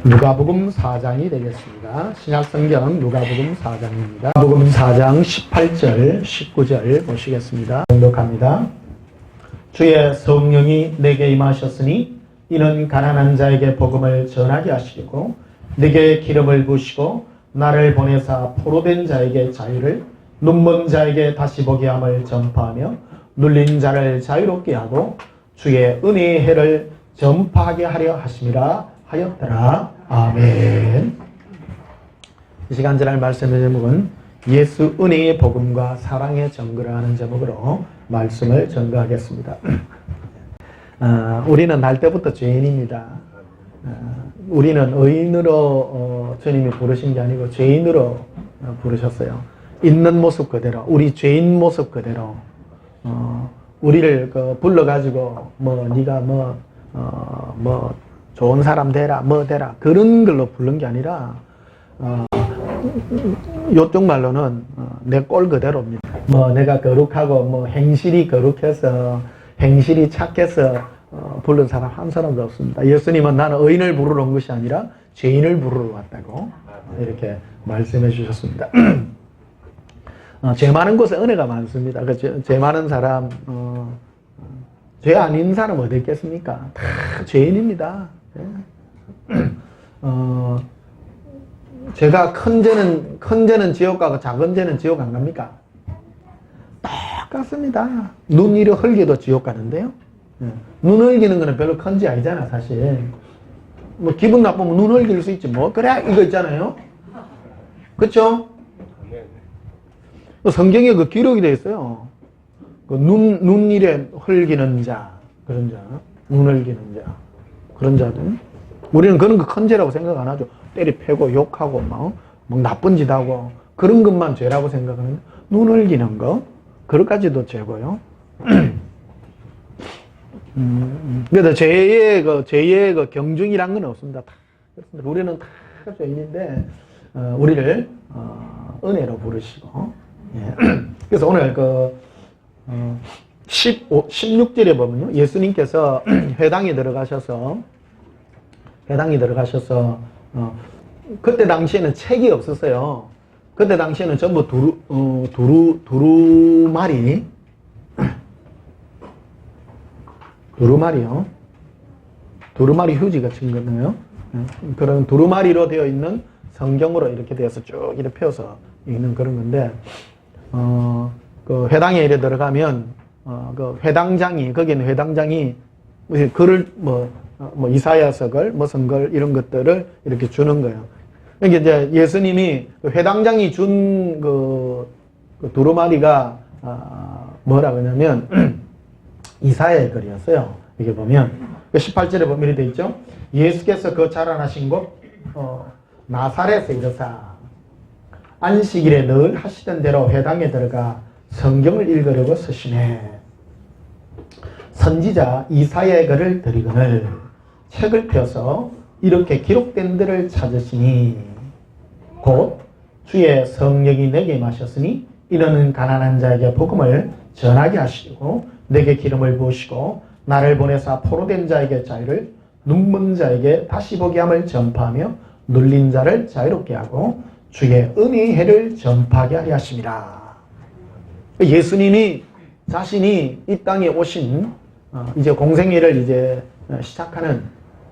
누가복음 4장이 되겠습니다. 신약성경 누가복음 4장입니다. 누가복음 4장 18절, 19절 보시겠습니다. 공독합니다. 주의 성령이 내게 임하셨으니 이는 가난한 자에게 복음을 전하게 하시고 내게 기름을 부으시고 나를 보내사 포로된 자에게 자유를, 눈먼 자에게 다시 보게 함을 전파하며 눌린 자를 자유롭게 하고 주의 은혜의 해를 전파하게 하려 하심이라 하였더라. 아멘. 이 시간 전할 말씀의 제목은 예수 은혜의 복음과 사랑의 증거를 하는 제목으로 말씀을 전가하겠습니다. 우리는 날 때부터 죄인입니다. 우리는 의인으로 주님이 부르신 게 아니고 죄인으로 부르셨어요. 있는 모습 그대로, 우리 죄인 모습 그대로 우리를 불러가지고 네가 좋은 사람 되라, 되라 그런 걸로 부른 게 아니라 요쪽 말로는 내 꼴 그대로입니다. 내가 거룩하고 행실이 거룩해서 행실이 착해서 부른 사람 한 사람도 없습니다. 예수님은 나는 의인을 부르러 온 것이 아니라 죄인을 부르러 왔다고 이렇게 말씀해 주셨습니다. 죄 많은 곳에 은혜가 많습니다. 죄 많은 사람, 죄 아닌 사람 어디 있겠습니까? 다 죄인입니다. 제가 큰 죄는 지옥 가고 작은 죄는 지옥 안 갑니까? 똑같습니다. 눈 이리 흘겨도 지옥 가는데요. 눈 흘기는 거는 별로 큰 죄 아니잖아, 사실. 기분 나쁘면 눈 흘길 수 있지, 그래, 이거 있잖아요. 그쵸? 성경에 기록이 되어 있어요. 눈 이래 흘기는 자, 그런 자, 눈 흘기는 자, 그런 자들. 우리는 그런 거 큰 죄라고 생각 안 하죠. 때리 패고 욕하고 막 나쁜 짓 하고 그런 것만 죄라고 생각하는데 눈 흘기는 거, 그것까지도 죄고요. 그래서 죄의 경중이란 건 없습니다. 그렇습니다. 우리는 다 죄인인데 우리를 은혜로 부르시고. 그래서 오늘 16절에 보면요, 예수님께서 회당에 들어가셔서 그때 당시에는 책이 없었어요. 그때 당시에는 전부 두루마리 휴지가 친 거네요. 그런 두루마리로 되어 있는 성경으로 이렇게 되어서 쭉 이렇게 펴서 있는 그런 건데, 회당에 이래 들어가면, 거기는 회당장이 글을 이사야서글, 무슨 글, 이런 것들을 이렇게 주는 거예요. 그러니까 이제 예수님이 회당장이 준 두루마리가, 뭐라고 하냐면, 이사야의 글이었어요. 이게 보면, 18절에 보면 이렇게 되어 있죠? 예수께서 자라나신 곳, 나사렛에 이르사, 안식일에 늘 하시던 대로 회당에 들어가 성경을 읽으려고 서시네. 선지자 이사야의 글을 드리거늘 책을 펴서 이렇게 기록된 데를 찾으시니 곧 주의 성령이 내게 임하셨으니 이는 가난한 자에게 복음을 전하게 하시고 내게 기름을 부으시고 나를 보내사 포로된 자에게 자유를, 눈먼 자에게 다시 보게 함을 전파하며 눌린 자를 자유롭게 하고 주의 은혜의 해를 전파하게 하려 하심이라. 예수님이 자신이 이 땅에 오신 이제 공생애를 이제 시작하는,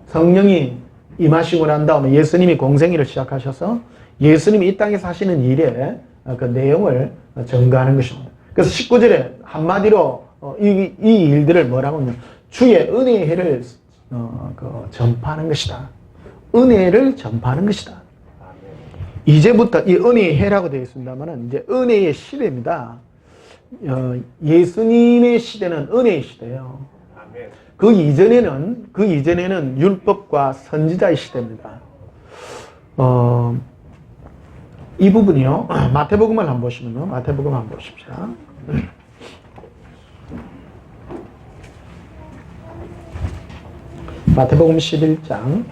성령이 임하시고 난 다음에 예수님이 공생애를 시작하셔서 예수님이 이 땅에 사시는 일에 그 내용을 전가하는 것입니다. 그래서 19절에 한마디로 이 일들을 뭐라고 하냐면 주의 은혜의 해를 전파하는 것이다. 은혜를 전파하는 것이다. 이제부터 이 은혜의 해라고 되어 있습니다만 이제 은혜의 시대입니다. 예수님의 시대는 은혜의 시대예요. 그 이전에는 율법과 선지자의 시대입니다. 이 부분이요, 마태복음을 한번 보시면요, 마태복음 한번 보십시다. 마태복음 11장.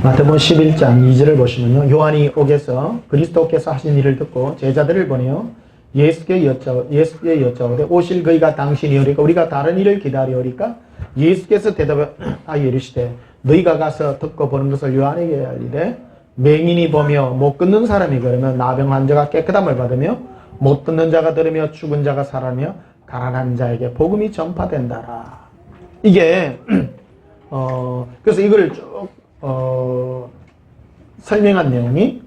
마태복음 11장 2절을 보시면요. 요한이 옥에서 그리스도께서 하신 일을 듣고 제자들을 보내어 예수께 여짜오되 오실 그이가 당신이오리까 우리가 다른 일을 기다리오리까 예수께서 대답하여 이르시되 너희가 가서 듣고 보는 것을 요한에게 알리되 맹인이 보며 못 걷는 사람이 걸으며 나병 환자가 깨끗함을 받으며 못 듣는 자가 들으며 죽은 자가 살아며 가난한 자에게 복음이 전파된다라. 이게 그래서 이걸 쭉 설명한 내용이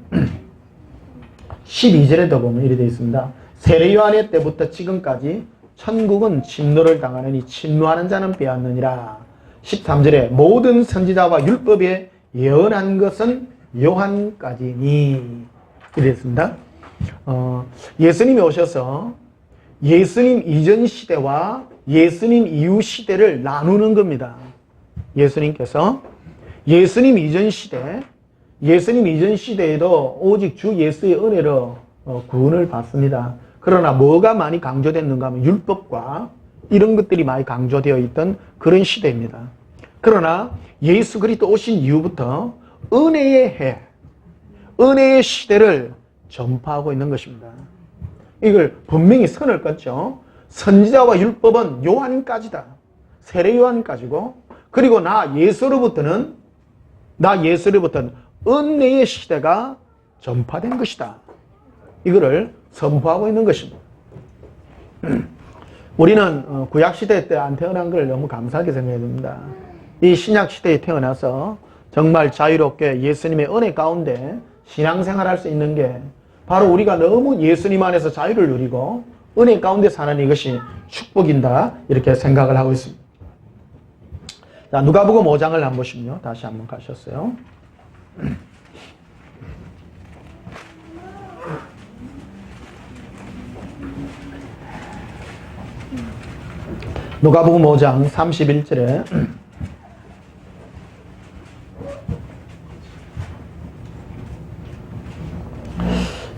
12절에도 보면 이렇게 되어 있습니다. 세례 요한의 때부터 지금까지 천국은 침노를 당하느니 침노하는 자는 빼앗느니라. 13절에 모든 선지자와 율법에 예언한 것은 요한까지니 이랬습니다. 예수님이 오셔서 예수님 이전 시대와 예수님 이후 시대를 나누는 겁니다. 예수님께서 예수님 이전 시대에도 오직 주 예수의 은혜로 구원을 받습니다. 그러나 뭐가 많이 강조됐는가 하면 율법과 이런 것들이 많이 강조되어 있던 그런 시대입니다. 그러나 예수 그리스도 오신 이후부터 은혜의 해, 은혜의 시대를 전파하고 있는 것입니다. 이걸 분명히 선을 껐죠. 선지자와 율법은 요한까지다. 세례 요한까지고 그리고 나 예수로부터는 은혜의 시대가 전파된 것이다. 이거를 선포하고 있는 것입니다. 우리는 구약시대 때 안 태어난 걸 너무 감사하게 생각해야 됩니다. 이 신약시대에 태어나서 정말 자유롭게 예수님의 은혜 가운데 신앙생활 할 수 있는 게 바로 우리가 너무 예수님 안에서 자유를 누리고 은혜 가운데 사는 이것이 축복인다 이렇게 생각을 하고 있습니다. 자, 누가복음 5장을 한번 보시면요. 다시 한번 가셨어요. 누가복음 5장 31절에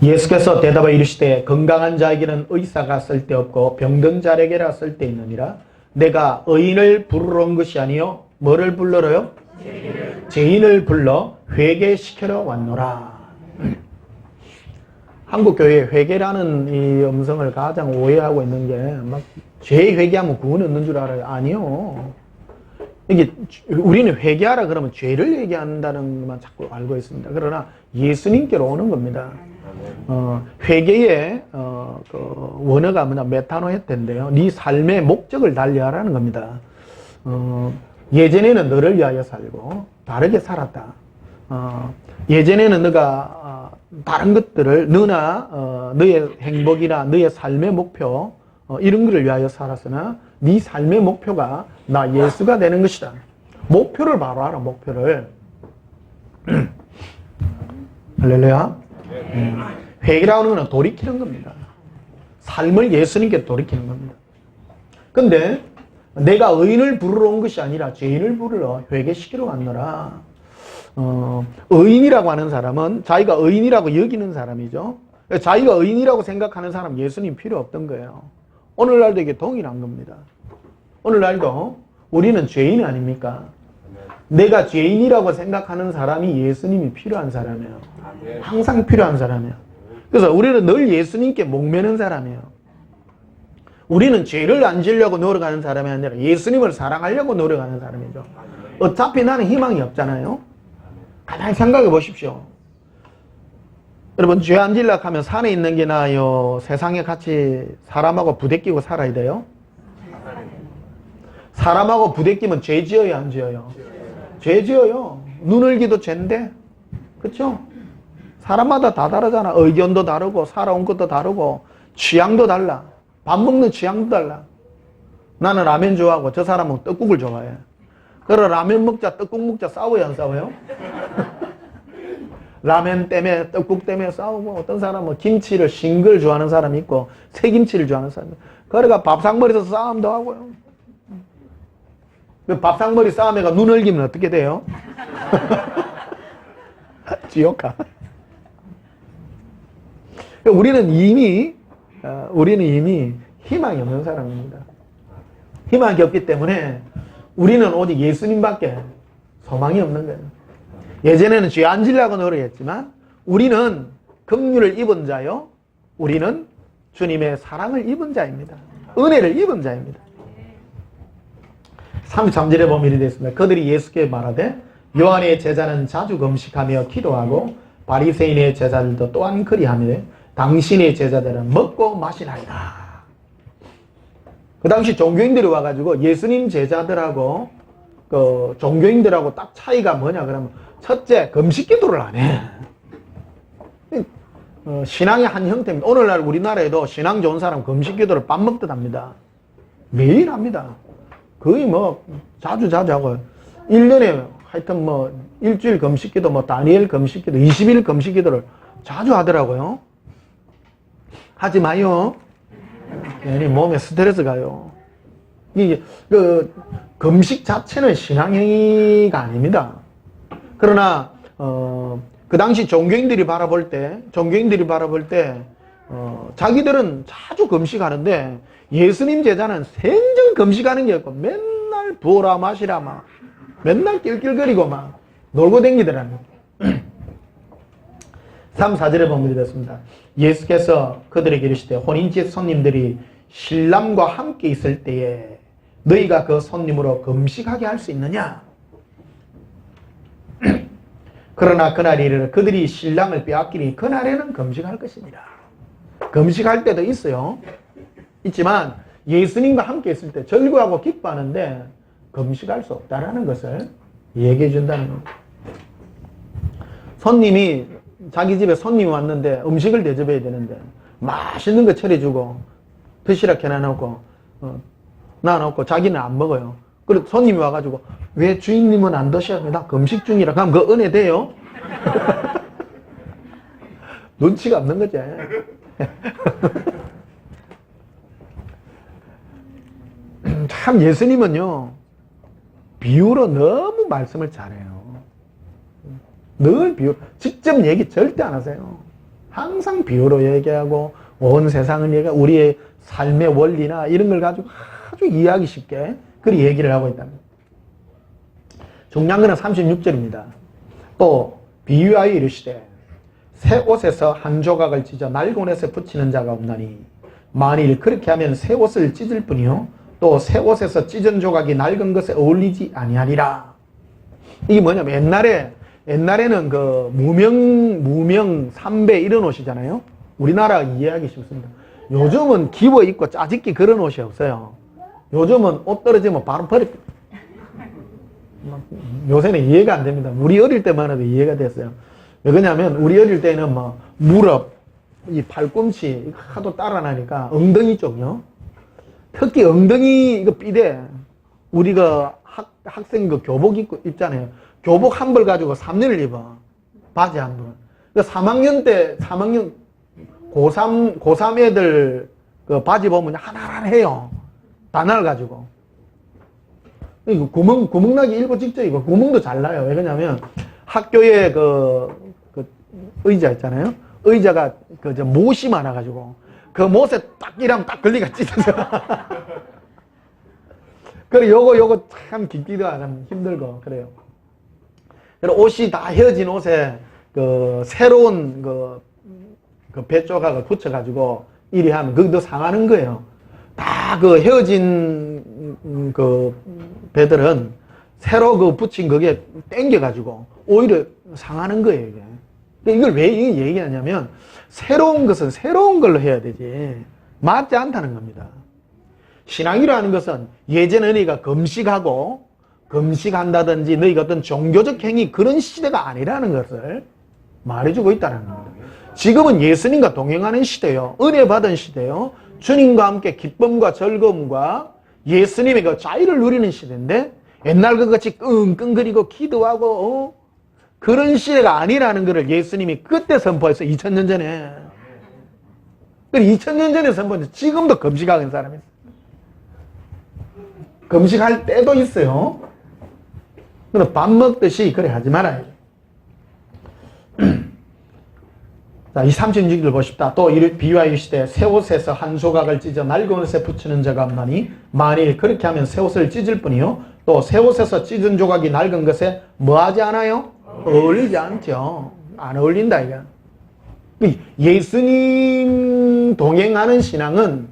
예수께서 대답하여 이르시되 건강한 자에게는 의사가 쓸데없고 병든 자에게라 쓸데있느니라. 내가 의인을 부르러 온 것이 아니요 뭐를 불러러요? 죄인을 불러 회개시키러 왔노라. 한국교회 회개라는 이 음성을 가장 오해하고 있는 게 막 죄 회개하면 구원 얻는 줄 알아요. 아니요. 이게 우리는 회개하라 그러면 죄를 얘기한다는 것만 자꾸 알고 있습니다. 그러나 예수님께로 오는 겁니다. 회개의 그 원어가 뭐냐 메타노에텐데요. 네 삶의 목적을 달리하라는 겁니다. 예전에는 너를 위하여 살고 다르게 살았다. 예전에는 너가 다른 것들을 너나 너의 행복이나 너의 삶의 목표 이런 것을 위하여 살았으나 네 삶의 목표가 나 예수가 되는 것이다. 목표를 바로 알아. 목표를. 할렐루야. 회개라는 것은 돌이키는 겁니다. 삶을 예수님께 돌이키는 겁니다. 근데 내가 의인을 부르러 온 것이 아니라 죄인을 부르러 회개시키러 왔노라. 의인이라고 하는 사람은 자기가 의인이라고 여기는 사람이죠. 자기가 의인이라고 생각하는 사람 예수님 필요 없던 거예요. 오늘날도 이게 동일한 겁니다. 오늘날도 우리는 죄인 아닙니까? 내가 죄인이라고 생각하는 사람이 예수님이 필요한 사람이에요. 항상 필요한 사람이에요. 그래서 우리는 늘 예수님께 목매는 사람이에요. 우리는 죄를 안 지으려고 노력하는 사람이 아니라 예수님을 사랑하려고 노력하는 사람이죠. 어차피 나는 희망이 없잖아요. 가만히 생각해 보십시오. 여러분 죄 안 지으려고 하면 산에 있는 게 나아요? 세상에 같이 사람하고 부대끼고 살아야 돼요? 사람하고 부대끼면 죄 지어요 안 지어요? 죄 지어요. 눈을기도 죄인데 그렇죠? 사람마다 다 다르잖아. 의견도 다르고 살아온 것도 다르고 취향도 달라. 밥 먹는 취향도 달라. 나는 라면 좋아하고 저 사람은 떡국을 좋아해. 그래 라면 먹자 떡국 먹자 싸워요 안 싸워요? 라면 때문에 떡국 때문에 싸우고 어떤 사람은 김치를 신 걸 좋아하는 사람이 있고 새김치를 좋아하는 사람이 있고 그러니까 밥상머리에서 싸움도 하고요. 밥상머리 싸움에가 눈을 기면 어떻게 돼요? 지옥가. 우리는 이미 희망이 없는 사람입니다. 희망이 없기 때문에 우리는 오직 예수님밖에 소망이 없는 거예요. 예전에는 죄 안 지려고 노력했지만 우리는 긍휼을 입은 자요. 우리는 주님의 사랑을 입은 자입니다. 은혜를 입은 자입니다. 33절에 보면 이렇게 되어 있습니다. 그들이 예수께 말하되 요한의 제자는 자주 금식하며 기도하고 바리새인의 제자들도 또한 그리하며 당신의 제자들은 먹고 마시나이다. 그 당시 종교인들이 와가지고 예수님 제자들하고 그 종교인들하고 딱 차이가 뭐냐 그러면 첫째 금식 기도를 안 해. 신앙의 한 형태입니다. 오늘날 우리나라에도 신앙 좋은 사람 금식 기도를 밥 먹듯 합니다. 매일 합니다. 거의 뭐 자주 하고 1년에 하여튼 뭐 일주일 금식 기도, 뭐 다니엘 금식 기도, 20일 금식 기도를 자주 하더라고요. 하지 마요. 괜히 몸에 스트레스 가요. 이게 그 금식 자체는 신앙행위가 아닙니다. 그러나 그 당시 종교인들이 바라볼 때 자기들은 자주 금식하는데 예수님 제자는 생전 금식하는 게 없고 맨날 부어라 마시라 막 맨날 낄낄거리고 막 놀고 댕기더라는 3, 4절에 보면 이렇습니다. 예수께서 그들에게 이르시되 혼인집 손님들이 신랑과 함께 있을 때에 너희가 그 손님으로 금식하게 할 수 있느냐? 그러나 그날이 이르러 그들이 신랑을 빼앗기니 그날에는 금식할 것이니라. 금식할 때도 있어요. 있지만 예수님과 함께 있을 때 절구하고 기뻐하는데 금식할 수 없다라는 것을 얘기해 준다는 겁니다. 손님이 자기 집에 손님이 왔는데 음식을 대접해야 되는데 맛있는 거 차려주고 드시라 해놔놓고 놔놓고 자기는 안 먹어요. 그리고 손님이 와가지고 왜 주인님은 안 드셔요? 나 금식 중이라. 그럼 그 은혜 돼요? 눈치가 없는 거지. 참 예수님은요 비유로 너무 말씀을 잘해요. 늘 비유, 직접 얘기 절대 안 하세요. 항상 비유로 얘기하고 온 세상을 얘기하고 우리의 삶의 원리나 이런 걸 가지고 아주 이해하기 쉽게 그리 얘기를 하고 있답니다. 중요한 거는 36절입니다. 또 비유하여 이르시되 새 옷에서 한 조각을 찢어 낡은 옷에 붙이는 자가 없나니 만일 그렇게 하면 새 옷을 찢을 뿐이요 또 새 옷에서 찢은 조각이 낡은 것에 어울리지 아니하리라. 이게 뭐냐면 옛날에는 그 무명 삼배 이런 옷이잖아요. 우리나라 이해하기 쉽습니다. 요즘은 기워 입고 짜집기 그런 옷이 없어요. 요즘은 옷 떨어지면 바로 버립니다. 요새는 이해가 안 됩니다. 우리 어릴 때만 해도 이해가 됐어요. 왜 그러냐면 우리 어릴 때는 뭐 무릎, 이 팔꿈치 하도 따라나니까 엉덩이 쪽요. 특히 엉덩이 이거 삐대 우리가 학생 그 교복 입잖아요. 교복 한 벌 가지고 3년을 입어. 바지 한 벌. 그러니까 3학년 때 고3 애들 그 바지 보면 하나하나 해요. 단화를 가지고. 이거 구멍 나기 일부 직전이고 구멍도 잘 나요. 왜 그러냐면 학교에 그 의자 있잖아요. 의자가 그 못이 많아가지고 그 못에 딱 이러면 딱 걸리가 찢어져. 그리고 요거 참 깁기도 참 힘들고 그래요. 그리고 옷이 다 헤어진 옷에 그 새로운 그 배 조각을 붙여가지고 이리 하면 그것도 상하는 거예요. 다 그 헤어진 그 배들은 새로 그 붙인 그게 땡겨가지고 오히려 상하는 거예요, 이게. 이걸 왜 얘기하냐면 새로운 것은 새로운 걸로 해야 되지 맞지 않다는 겁니다. 신앙이라는 것은 예전에 너희가 금식한다든지 너희가 어떤 종교적 행위 그런 시대가 아니라는 것을 말해주고 있다는 겁니다. 지금은 예수님과 동행하는 시대요. 은혜 받은 시대요. 주님과 함께 기쁨과 즐거움과 예수님의 그 자유를 누리는 시대인데 옛날 그같이 끙끙거리고 기도하고 그런 시대가 아니라는 것을 예수님이 그때 선포했어요. 2000년 전에. 2000년 전에 선포했는데 지금도 금식하는 사람이 있어요. 금식할 때도 있어요. 그럼 밥 먹듯이 그래 하지 말아요. 자, 이 36절 보십시다. 또 비유하여 이르시되 새 옷에서 한 조각을 찢어 낡은 옷에 붙이는 자가 없나니 만일 그렇게 하면 새 옷을 찢을 뿐이요 또 새 옷에서 찢은 조각이 낡은 것에 뭐하지 않아요? 어울리지 않죠. 안 어울린다 이거. 예수님 동행하는 신앙은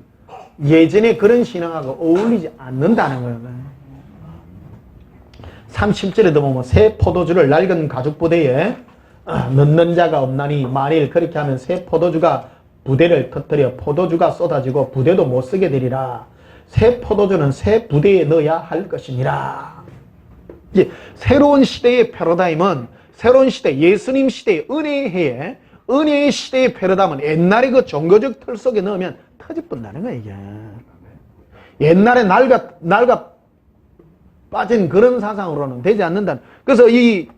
예전에 그런 신앙하고 어울리지 않는다는 거예요. 30절에도 보면 새 포도주를 낡은 가죽 부대에 넣는 자가 없나니 만일 그렇게 하면 새 포도주가 부대를 터뜨려 포도주가 쏟아지고 부대도 못 쓰게 되리라. 새 포도주는 새 부대에 넣어야 할 것이니라. 새로운 시대의 패러다임은 새로운 시대, 예수님 시대의 은혜의 해에 은혜의 시대의 패러다임은 옛날에 그 종교적 틀 속에 넣으면 터집본다는 거야 이게. 옛날에 낡아 빠진 그런 사상으로는 되지 않는다. 그래서 이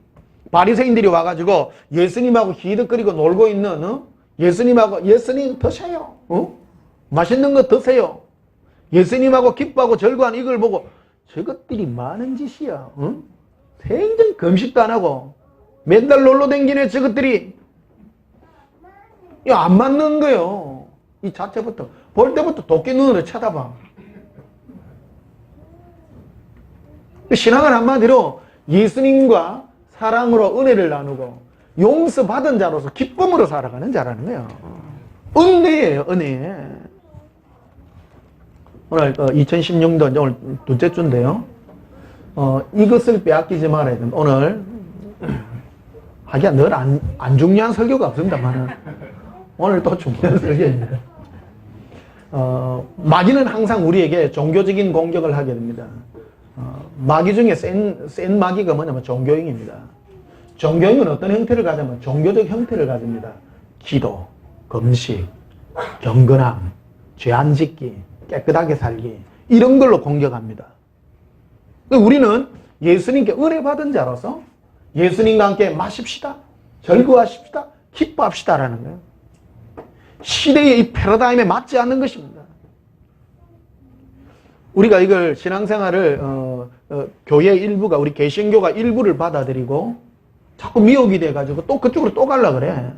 바리새인들이 와가지고 예수님하고 히득거리고 놀고 있는 예수님 드세요. 맛있는 거 드세요. 예수님하고 기뻐하고 절구하는 이걸 보고 저것들이 많은 짓이야. 생전 금식도 안 하고 맨날 놀러 댕기네 저것들이. 안 맞는 거예요. 이 자체부터 볼 때부터 도끼 눈으로 쳐다봐. 신앙은 한마디로 예수님과 사랑으로 은혜를 나누고 용서받은 자로서 기쁨으로 살아가는 자라는 거예요. 은혜예요, 은혜. 오늘 2016년 오늘 둘째 주인데요. 이것을 빼앗기지 말아야 된다. 오늘 하기야 늘 안 중요한 설교가 없습니다만 오늘 또 중요한 설교입니다. 마귀는 항상 우리에게 종교적인 공격을 하게 됩니다. 마귀 중에 센 마귀가 뭐냐면 종교행입니다. 종교행은 어떤 형태를 가지면 종교적 형태를 가집니다. 기도, 금식, 경건함, 죄 안 짓기, 깨끗하게 살기 이런 걸로 공격합니다. 우리는 예수님께 은혜 받은 자로서 예수님과 함께 마십시다, 절구하십시다, 기뻐합시다라는 거예요. 시대의 이 패러다임에 맞지 않는 것입니다. 우리가 이걸 신앙생활을 교회 일부가 우리 개신교가 일부를 받아들이고 자꾸 미혹이 돼가지고 또 그쪽으로 또 가려 그래.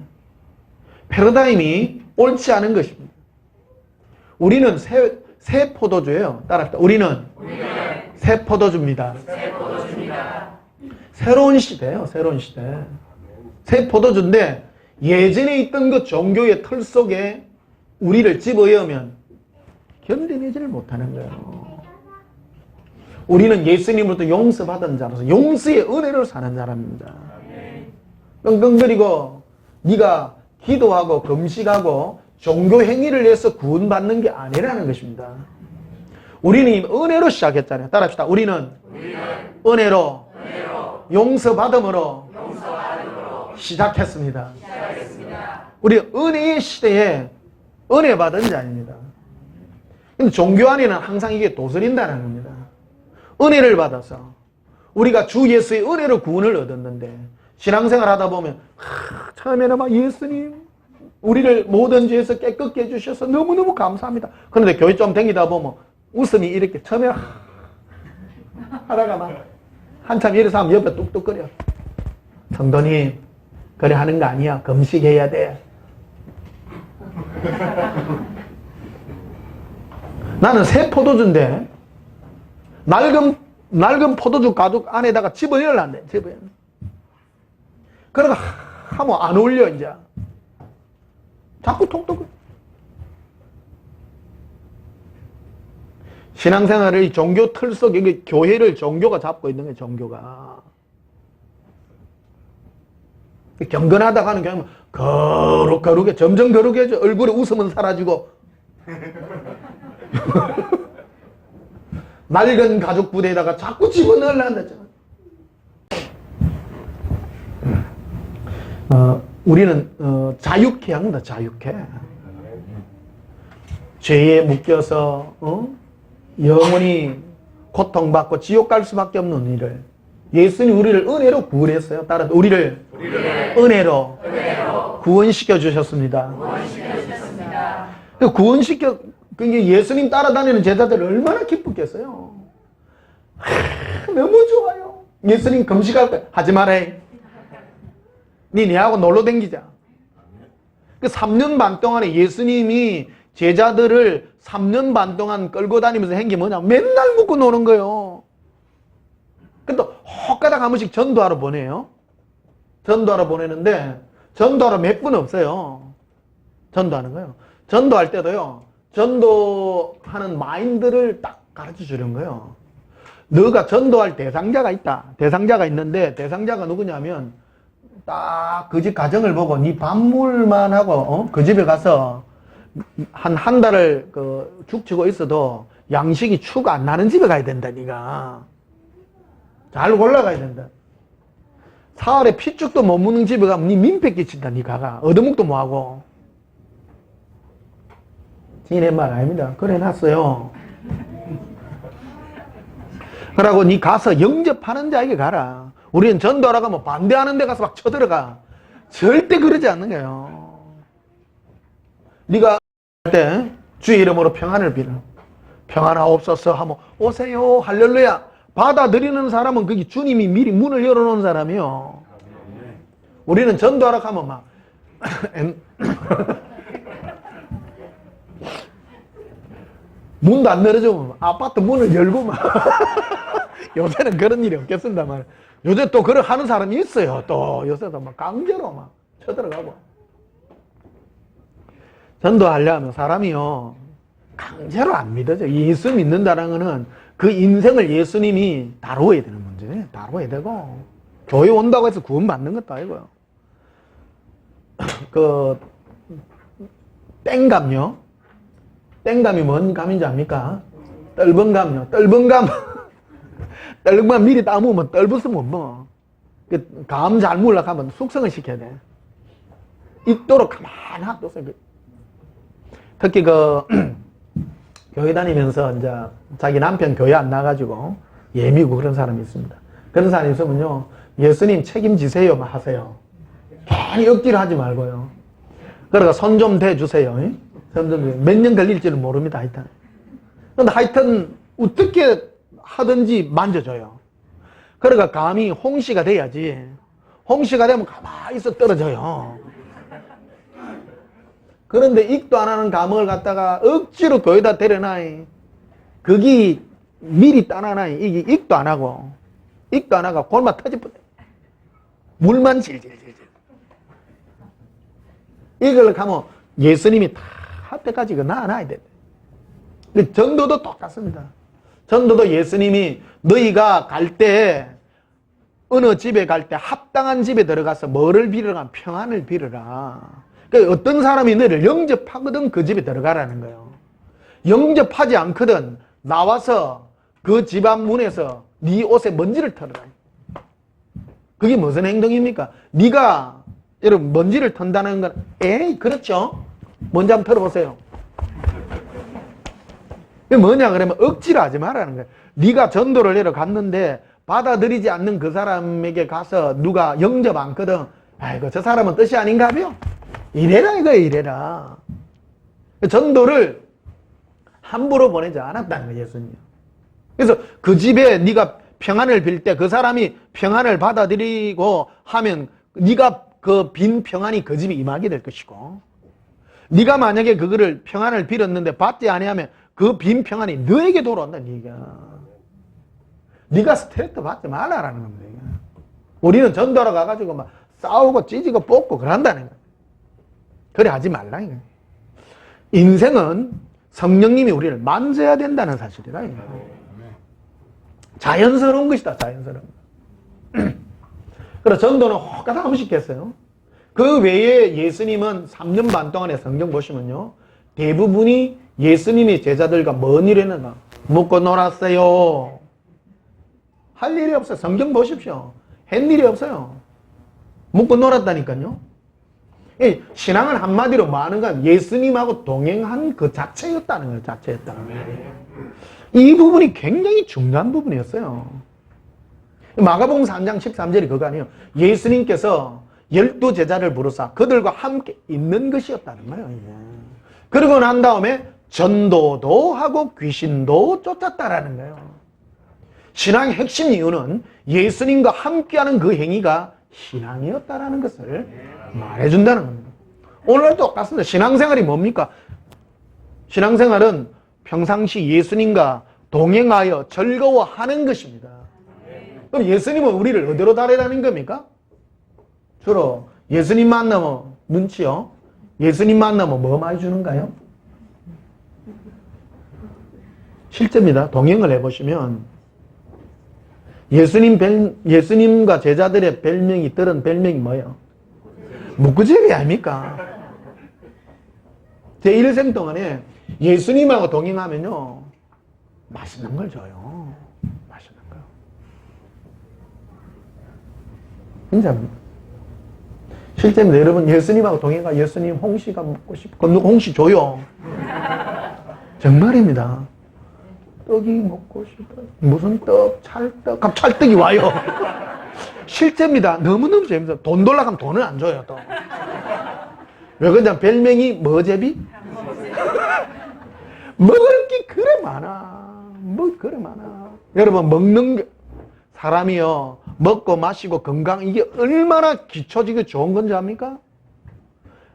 패러다임이 옳지 않은 것입니다. 우리는 새 포도주예요. 따라합시다. 우리는 새 포도주입니다. 새로운 시대예요. 새로운 시대. 새 포도주인데 예전에 있던 그 종교의 틀 속에 우리를 집어넣으면 견뎌내지를 못하는 거예요. 우리는 예수님으로부터 용서받은 자로서 용서의 은혜를 사는 사람입니다. 끙끙거리고 네가 기도하고 금식하고 종교 행위를 해서 구원받는 게 아니라는 것입니다. 우리는 은혜로 시작했잖아요. 따라합시다. 우리는 은혜로 용서받음으로 시작했습니다. 우리 은혜의 시대에 은혜 받은 자입니다. 근데 종교 안에는 항상 이게 도스린다는 겁니다. 은혜를 받아서 우리가 주 예수의 은혜로 구원을 얻었는데 신앙생활 하다 보면 처음에는 막 예수님 우리를 모든 죄에서 깨끗게 해주셔서 너무너무 감사합니다. 그런데 교회 좀 다니다 보면 웃음이 이렇게 처음에 하다가 막 한참 일어서 하면 옆에 뚝뚝거려. 성도님 그래 하는 거 아니야. 금식해야 돼. 나는 새 포도주인데 낡은 포도주 가죽 안에다가 집어넣으려는데 그러다 하면 안 어울려 이제. 자꾸 톡톡. 신앙생활을 이 종교 틀 속에 교회를 종교가 잡고 있는 거예요. 종교가. 경건하다가 하는 경우는 거룩게 점점 거룩해져. 얼굴에 웃음은 사라지고 낡은 가죽 부대에다가 자꾸 집어넣으려는 거죠. 우리는 자유케 합니다. 자유케. 죄에 묶여서 영원히 고통받고 지옥 갈 수밖에 없는 일을 예수님 우리를 은혜로 구원했어요. 따라 우리를 은혜로 구원시켜 주셨습니다. 구원시켜 예수님 따라다니는 제자들 얼마나 기쁘겠어요. 너무 좋아요. 예수님 금식할 때 하지 마라. 니네하고 놀러 댕기자. 그 3년 반 동안에 예수님이 제자들을 3년 반 동안 끌고 다니면서 한 게 뭐냐? 맨날 묵고 노는 거예요. 근데 혹가닥 한 번씩 전도하러 보내요. 전도하러 보내는데 전도하러 몇 분 없어요. 전도하는 거예요. 전도할 때도요. 전도하는 마인드를 딱 가르쳐 주는 거예요. 너가 전도할 대상자가 있다. 대상자가 있는데 대상자가 누구냐면 딱 그 집 가정을 보고 네 반물만 하고 그 집에 가서 한 달을 죽치고 있어도 양식이 축 안 나는 집에 가야 된다. 네가 잘 골라가야 된다. 사흘에 피죽도 못 묻는 집에 가면 네 민폐 끼친다. 네가 얻어먹도 뭐하고. 지네 말 아닙니다. 그래 놨어요. 그러고 네 가서 영접하는 자에게 가라. 우리는 전도하러 가면 반대하는 데 가서 막 쳐들어가. 절대 그러지 않는 거예요. 네가 할 때 주의 이름으로 평안을 빌어. 평안하옵소서 하면 오세요 할렐루야. 받아들이는 사람은 그게 주님이 미리 문을 열어놓은 사람이요. 우리는 전도하러 가면 막 문도 안 열어주면 아파트 문을 열고 막 요새는 그런 일이 없겠습니다 말. 요새 또 그런 하는 사람이 있어요. 또 요새도 막 강제로 막 쳐들어가고. 전도하려면 사람이요 강제로 안 믿어져. 예수 믿는다는 거는 그 인생을 예수님이 다루어야 되는 문제예요. 다루어야 되고 교회 온다고 해서 구원 받는 것도 아니고요. 땡감요. 땡감이 뭔 감인지 압니까? 떫은 감요. 떫은 감. 떫은 감 미리 따먹으면 떫었으면 뭐. 감 잘 물려고 하면 숙성을 시켜야 돼. 있도록 가만히 놔뒀어요. 특히 교회 다니면서 이제 자기 남편 교회 안 나가지고 예미고 그런 사람이 있습니다. 그런 사람이 있으면요. 예수님 책임지세요 하세요. 괜히 억지로 하지 말고요. 그러니까 손 좀 대주세요. 몇 년 걸릴지는 모릅니다. 하여튼. 근데 하여튼 어떻게 하든지 만져줘요. 그러니까 감이 홍시가 돼야지. 홍시가 되면 가만히 있어 떨어져요. 그런데 익도 안 하는 감을 갖다가 억지로 교회다 데려놔. 그게 미리 따놔놔. 이게 익도 안 하고 골마 터집어대. 물만 질질질질. 이걸 가면 예수님이 다 할 때까지 놔놔야 돼. 전도도 똑같습니다. 전도도 예수님이 너희가 갈 때 어느 집에 갈 때 합당한 집에 들어가서 뭐를 빌으라? 평안을 빌으라. 그러니까 어떤 사람이 너를 영접하거든 그 집에 들어가라는 거예요. 영접하지 않거든 나와서 그 집안 문에서 네 옷에 먼지를 털어라. 그게 무슨 행동입니까? 네가 여러분 먼지를 턴다는 건 에이 그렇죠? 먼지 한번 털어보세요. 그게 뭐냐 그러면 억지로 하지 말라는 거예요. 네가 전도를 내려 갔는데 받아들이지 않는 그 사람에게 가서 누가 영접 않거든. 아이고 저 사람은 뜻이 아닌가요? 이래라 이거예요. 이래라. 전도를 함부로 보내지 않았다는 거예요. 예수님. 그래서 그 집에 네가 평안을 빌 때 그 사람이 평안을 받아들이고 하면 네가 그 빈 평안이 그 집에 임하게 될 것이고 네가 만약에 그거를 평안을 빌었는데 받지 아니하면 그 빈 평안이 너에게 돌아온다. 네가 스트레스 받지 말라라는 겁니다. 우리는 전도하러 가가지고 막 싸우고 찢고 뽑고 그런다는 거예요. 그래 하지 말라. 인생은 성령님이 우리를 만져야 된다는 사실이다. 자연스러운 것이다. 자연스러운. 그래서 전도는 혹가다 없이 했어요. 그 외에 예수님은 3년 반 동안의 성경 보시면요. 대부분이 예수님의 제자들과 뭔 일 했는가? 먹고 놀았어요. 할 일이 없어요. 성경 보십시오. 한 일이 없어요. 먹고 놀았다니까요. 신앙은 한마디로 뭐 하는가? 예수님하고 동행한 그 자체였다는 거예요. 자체였다는 거예요. 이 부분이 굉장히 중요한 부분이었어요. 마가복음 3장 13절이 그거 아니에요. 예수님께서 12제자를 부르사 그들과 함께 있는 것이었다는 거예요. 그러고 난 다음에 전도도 하고 귀신도 쫓았다라는 거예요. 신앙의 핵심 이유는 예수님과 함께하는 그 행위가 신앙이었다라는 것을 말해준다는 겁니다. 오늘도 똑같습니다. 신앙생활이 뭡니까? 신앙생활은 평상시 예수님과 동행하여 즐거워하는 것입니다. 그럼 예수님은 우리를 어디로 달아다닌 겁니까? 주로 예수님 만나면 눈치요. 예수님 만나면 뭐 많이 주는가요? 실제입니다. 동행을 해보시면 예수님과 제자들의 별명이 들은 별명이 뭐예요? 무구제비 아닙니까? 제 일생 동안에 예수님하고 동행하면요 맛있는 걸 줘요. 맛있는 거. 진짜 실제입니다. 여러분 예수님하고 동행가 예수님 홍시가 먹고 싶고 홍시 줘요. 정말입니다. 떡이 먹고 싶어. 무슨 떡? 찰떡. 갑 찰떡이 와요. 실제입니다. 너무너무 재밌어요. 돈 돌라 하면 돈을 안 줘요, 또. 왜 그러냐? 별명이 뭐제비? 먹을 게 그래 많아. 뭐 그래 많아. 여러분, 먹는 게, 사람이요, 먹고 마시고 건강, 이게 얼마나 기초지게 좋은 건지 압니까?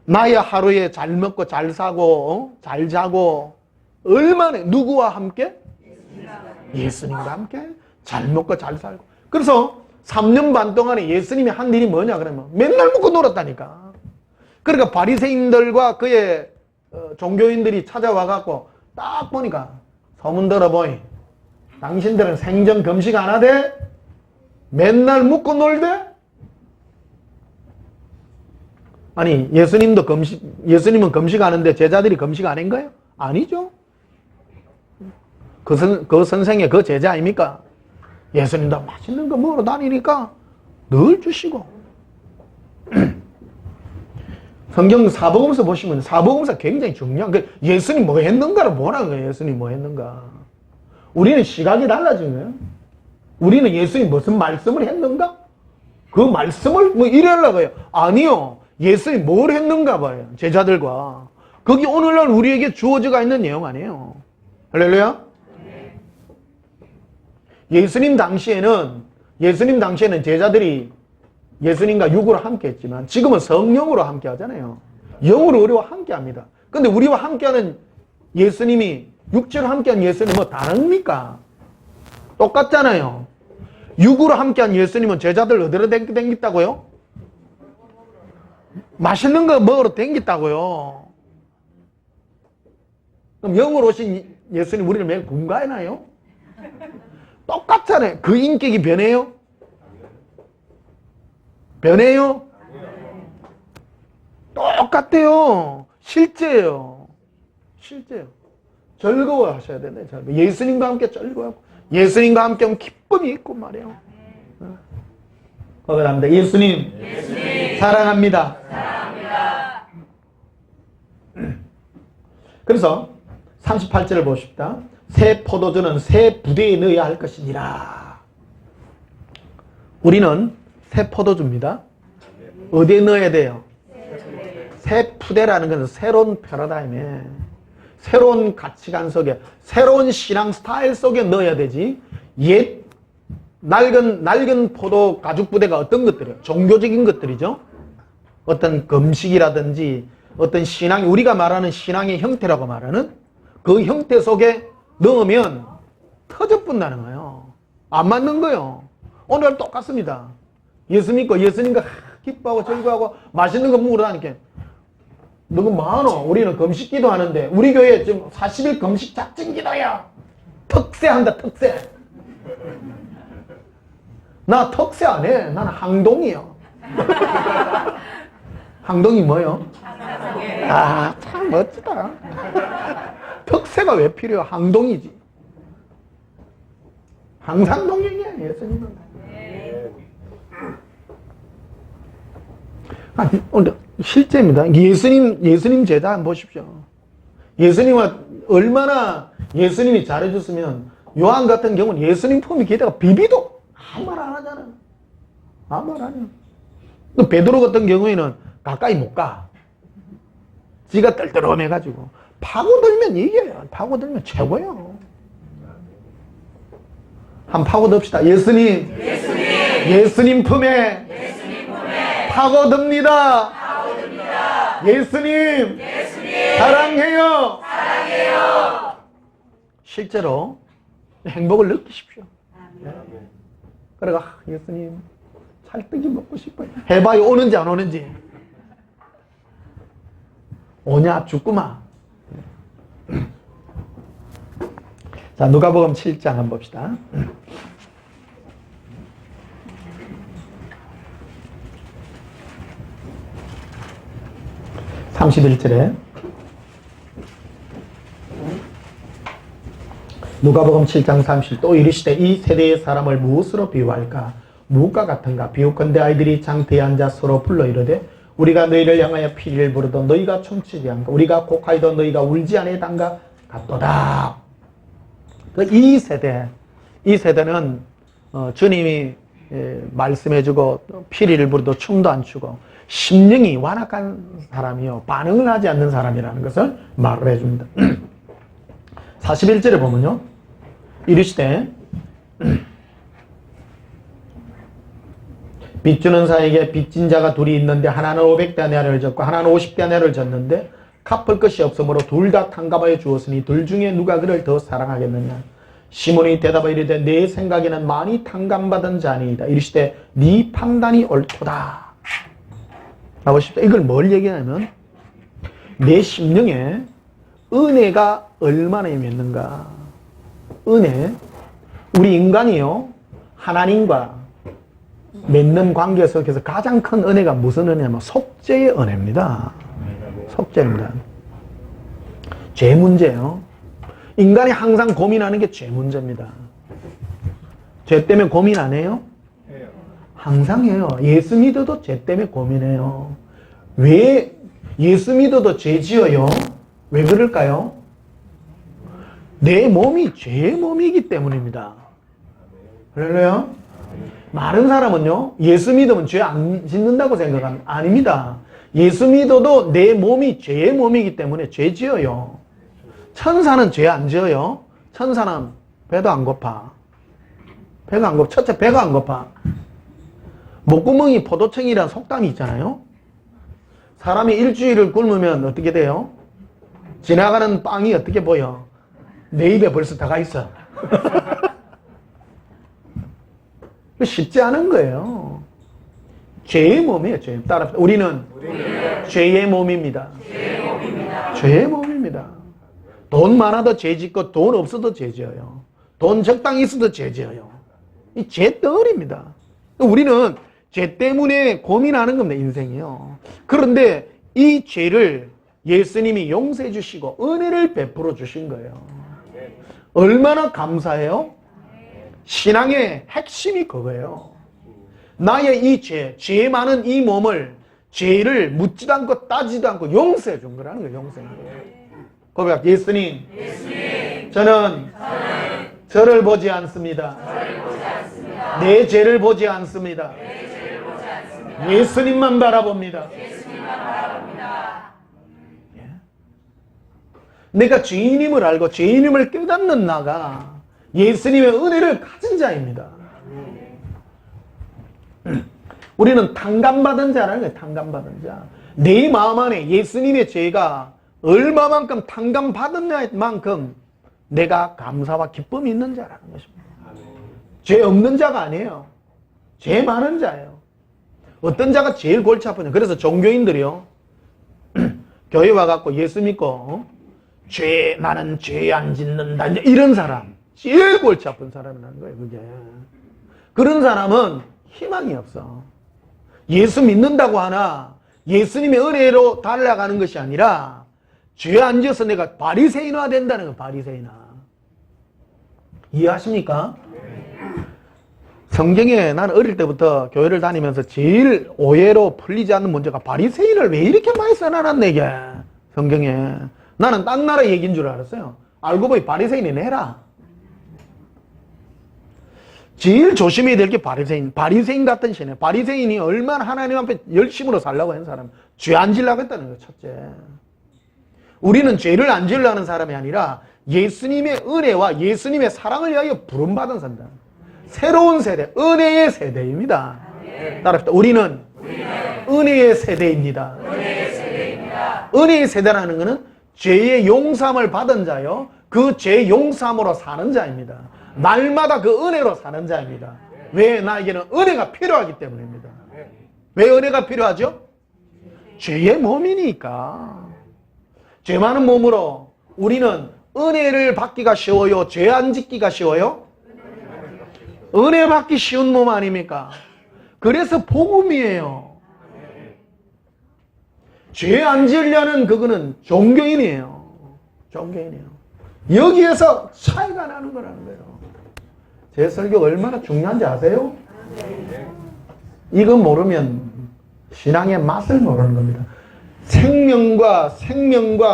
나야 하루에 잘 먹고 잘 사고, 잘 자고, 얼마나, 누구와 함께? 예수님과 함께 잘 먹고 잘 살고. 그래서 3년 반 동안에 예수님이 한 일이 뭐냐 그러면 맨날 먹고 놀았다니까. 그러니까 바리새인들과 그의 종교인들이 찾아와 갖고 딱 보니까 소문 들어보이. 당신들은 생전 금식 안 하대? 맨날 먹고 놀대? 아니 예수님은 금식 하는데 제자들이 금식 안 한 거예요? 아니죠. 그 선생의 그 제자 아닙니까? 예수님도 맛있는 거 먹으러 다니니까 늘 주시고. 성경 사복음서 보시면 사복음서 굉장히 중요한 게 예수님 뭐 했는가를 보라는 거예요. 예수님 뭐 했는가. 우리는 시각이 달라진 거예요. 우리는 예수님 무슨 말씀을 했는가? 그 말씀을 뭐 이래려고 해요. 아니요. 예수님 뭘 했는가 봐요. 제자들과. 거기 오늘날 우리에게 주어져가 있는 내용 아니에요. 할렐루야. 예수님 당시에는 제자들이 예수님과 육으로 함께 했지만 지금은 성령으로 함께 하잖아요. 영으로 우리와 함께 합니다. 근데 우리와 함께하는 예수님이 육체로 함께한 예수님은 뭐 다릅니까? 똑같잖아요. 육으로 함께한 예수님은 제자들 어디로 댕겼다고요? 맛있는 거 먹으러 댕겼다고요. 그럼 영으로 오신 예수님 우리를 매일 군가해나요? 똑같잖아요. 그 인격이 변해요? 변해요? 똑같아요. 실제예요. 실제예요. 즐거워 하셔야 되네. 예수님과 함께 즐거워하고 예수님과 함께 하면 기쁨이 있고 말이에요. 거듭합니다. 예수님 사랑합니다. 그래서 38절을 보십시다. 새 포도주는 새 부대에 넣어야 할 것이니라. 우리는 새 포도주입니다. 어디에 넣어야 돼요? 새 푸대라는 것은 새로운 패러다임에, 새로운 가치관 속에, 새로운 신앙 스타일 속에 넣어야 되지. 옛 낡은 포도 가죽 부대가 어떤 것들이에요? 종교적인 것들이죠. 어떤 금식이라든지 어떤 신앙, 우리가 말하는 신앙의 형태라고 말하는 그 형태 속에 넣으면 터져뿐다는 거예요. 안 맞는 거예요. 오늘 똑같습니다. 예수 믿고 예수님과 기뻐하고 즐거워하고 맛있는 거 먹으러 다니까 너무 많어. 우리는 금식기도 하는데 우리 교회 지금 40일 금식 작정기도야. 특세한다. 특세. 나 특세 안 해. 나는 항동이야. 항동이 뭐요? 아, 참 멋지다. 특세가 왜 필요해? 항동이지. 항상 동행이야, 예수님은. 아니, 실제입니다. 예수님 제자 한번 보십시오. 예수님과 얼마나 예수님이 잘해줬으면 요한 같은 경우는 예수님 품이 기대가 비비도 아무 말 안 하잖아. 아무 말 안 해요. 또 베드로 같은 경우에는 가까이 못 가. 지가 떨떠름해가지고. 파고들면 이겨요. 파고들면 최고예요. 한번 파고듭시다. 예수님 품에 파고듭니다. 예수님 사랑해요. 실제로 행복을 느끼십시오. 그래가 예수님 찰떡이 먹고 싶어요. 해봐요. 오는지 안 오는지. 오냐 죽구마. 자, 누가복음 7장 한번 봅시다. 31절에 누가복음 7장 30절 또 이르시되 이 세대의 사람을 무엇으로 비유할까? 무엇과 같은가? 비유컨대 아이들이 장터에 앉아 서로 불러 이르되 우리가 너희를 향하여 피리를 부르도 너희가 춤추지 않고 우리가 곡하여도 너희가 울지 아니하던가 같도다. 이 세대는 주님이 말씀해주고 피리를 부르도 춤도 안 추고 심령이 완악한 사람이요 반응을 하지 않는 사람이라는 것을 말을 해줍니다. 41절에 보면요 이르시되 빚주는 자에게 빚진 자가 둘이 있는데 하나는 500데나리온을 졌고 하나는 50데나리온을 졌는데 갚을 것이 없으므로 둘 다 탕감하여 주었으니 둘 중에 누가 그를 더 사랑하겠느냐. 시몬이 대답하여 이르되 내 생각에는 많이 탕감받은 자니이다. 이르시되 네 판단이 옳도다. 보십시오. 이걸 뭘 얘기하냐면 내 심령에 은혜가 얼마나 있는가. 은혜. 우리 인간이요 하나님과 맺는 관계 속에서 가장 큰 은혜가 무슨 은혜냐면 속죄의 은혜입니다. 속죄입니다. 죄 문제요. 인간이 항상 고민하는 게 죄 문제입니다. 죄 때문에 고민 안 해요? 항상 해요. 예수 믿어도 죄 때문에 고민해요. 왜 예수 믿어도 죄 지어요? 왜 그럴까요? 내 몸이 죄의 몸이기 때문입니다. 그럴래요? 많은 사람은요, 예수 믿으면 죄 안 짓는다고 생각합니다. 아닙니다. 예수 믿어도 내 몸이 죄의 몸이기 때문에 죄 지어요. 천사는 죄 안 지어요. 천사는 배도 안 고파. 배가 안 고파. 첫째, 배가 안 고파. 목구멍이 포도청이라는 속담이 있잖아요. 사람이 일주일을 굶으면 어떻게 돼요? 지나가는 빵이 어떻게 보여? 내 입에 벌써 다가 있어. 쉽지 않은 거예요. 죄의 몸이에요. 죄. 따라 우리는 죄의 몸입니다. 죄의 몸입니다. 돈 많아도 죄 짓고 돈 없어도 죄 지어요. 돈 적당히 있어도 죄 지어요. 이 죄 덩어리입니다. 우리는 죄 때문에 고민하는 겁니다. 인생이요. 그런데 이 죄를 예수님이 용서해 주시고 은혜를 베풀어 주신 거예요. 얼마나 감사해요? 신앙의 핵심이 그거예요. 나의 이 죄 많은 이 몸을 죄를 묻지도 않고 따지도 않고 용서해 준 거라는 거예요. 용서해 준 거예요. 고백. 예수님, 저는 저를 보지 않습니다. 내 죄를 보지 않습니다. 예수님만 바라봅니다. 내가 죄인임을 알고 죄인임을 깨닫는 나가 예수님의 은혜를 가진 자입니다. 우리는 탕감받은 자라는 거예요. 탕감받은 자. 내 마음 안에 예수님의 죄가 얼마만큼 탕감받은 만큼 내가 감사와 기쁨이 있는 자라는 것입니다. 죄 없는 자가 아니에요. 죄 많은 자예요. 어떤 자가 제일 골치 아프냐. 그래서 종교인들이요. 교회 와갖고 예수 믿고 나는 죄 안 짓는다. 이런 사람. 제일 골치 아픈 사람이라는 거예요. 그게. 그런 사람은 희망이 없어. 예수 믿는다고 하나 예수님의 은혜로 달려가는 것이 아니라 죄 안 지어서 내가 바리새인화 된다는 거예요. 바리새인화. 이해하십니까? 성경에 나는 어릴 때부터 교회를 다니면서 제일 오해로 풀리지 않는 문제가 바리새인을 왜 이렇게 많이 써놔놨네 이게 성경에. 나는 딴 나라 얘기인 줄 알았어요. 알고 보니 바리새인이네 해라. 제일 조심해야 될 게 바리새인 같은 신이에요. 바리새인이 얼마나 하나님 앞에 열심으로 살려고 하는 사람. 죄 안 지으려고 했다는 거예요. 첫째. 우리는 죄를 안 지으려고 하는 사람이 아니라 예수님의 은혜와 예수님의 사랑을 위하여 부름받은 사람. 새로운 세대, 은혜의 세대입니다. 따라합시다. 우리는 은혜의 세대입니다. 은혜의 세대라는 것은 죄의 용서함을 받은 자요. 그 죄의 용서함으로 사는 자입니다. 날마다 그 은혜로 사는 자입니다. 왜? 나에게는 은혜가 필요하기 때문입니다. 왜 은혜가 필요하죠? 죄의 몸이니까. 죄 많은 몸으로 우리는 은혜를 받기가 쉬워요? 죄 안 짓기가 쉬워요? 은혜 받기 쉬운 몸 아닙니까? 그래서 복음이에요. 죄 안 지으려는 그거는 종교인이에요. 종교인이에요. 여기에서 차이가 나는 거라는 거예요. 제 설교 얼마나 중요한지 아세요? 이거 모르면 신앙의 맛을 모르는 겁니다. 생명과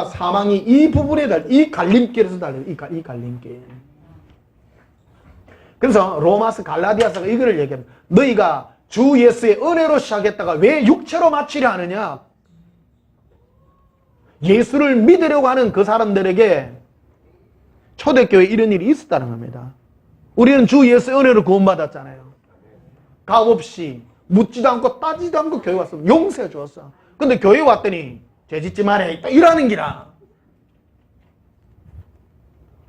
사망이 이 부분에 이 갈림길에서 달려요. 이 갈림길. 그래서 로마서 갈라디아서가 이거를 얘기합니다. 너희가 주 예수의 은혜로 시작했다가 왜 육체로 마치려 하느냐? 예수를 믿으려고 하는 그 사람들에게 초대교회에 이런 일이 있었다는 겁니다. 우리는 주 예수의 은혜로 구원받았잖아요. 값없이 묻지도 않고 따지도 않고 교회 왔어. 용서해 주었어. 근데 교회 왔더니 죄 짓지 말아야 이러는 기라.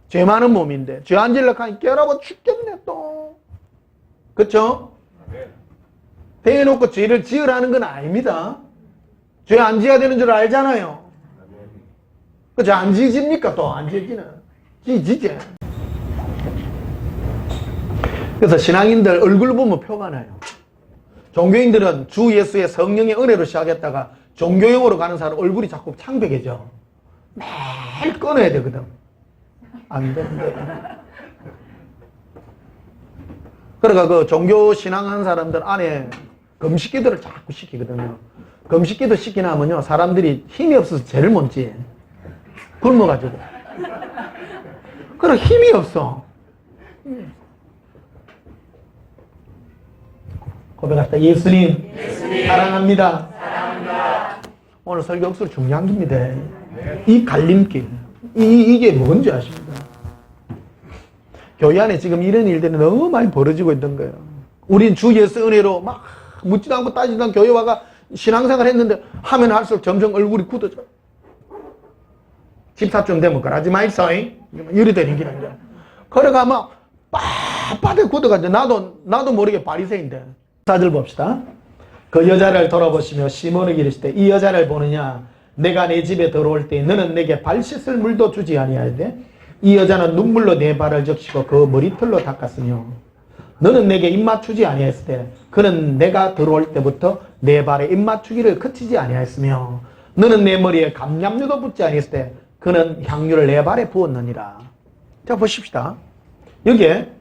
죄 많은 몸인데 죄 안 지으려고 하니 깨라고 죽겠네 또. 그렇죠? 대놓고 죄를 지으라는 건 아닙니다. 죄 안 지어야 되는 줄 알잖아요. 그 죄 안 지집니까? 또 안 지지는. 지지. 그래서 신앙인들 얼굴 보면 표가 나요. 종교인들은 주 예수의 성령의 은혜로 시작했다가 종교용으로 가는 사람 얼굴이 자꾸 창백해져. 매일 끊어야 되거든. 안 되는데. 그러니까 그 종교 신앙하는 사람들 안에 금식기도를 자꾸 시키거든요. 금식기도 시키나면요 사람들이 힘이 없어서 죄를 못 지. 굶어가지고. 그럼 힘이 없어. 고백합시다. 예수님, 사랑합니다. 오늘 설교 억수로 중요한 겁니다. 이 갈림길, 이게 뭔지 아십니까? 교회 안에 지금 이런 일들이 너무 많이 벌어지고 있던 거예요. 우린 주 예수 은혜로 막 묻지도 않고 따지도 않고 교회 와가 신앙생활 했는데 하면 할수록 점점 얼굴이 굳어져. 집사쯤 되면 그러지 마이소. 이리 되는 게 아니라. 그래가 막 빳빳하게 굳어가지고 나도 모르게 바리새인데. 사절 봅시다. 그 여자를 돌아보시며 시몬에게 이르시되 이 여자를 보느냐? 내가 내 집에 들어올 때 너는 내게 발 씻을 물도 주지 아니하되 이 여자는 눈물로 내 발을 적시고 그 머리털로 닦았으며 너는 내게 입맞추지 아니하였을 때 그는 내가 들어올 때부터 내 발에 입맞추기를 그치지 아니하였으며 너는 내 머리에 감람류도 붓지 아니했을 때 그는 향유를 내 발에 부었느니라. 자 보십시다. 여기에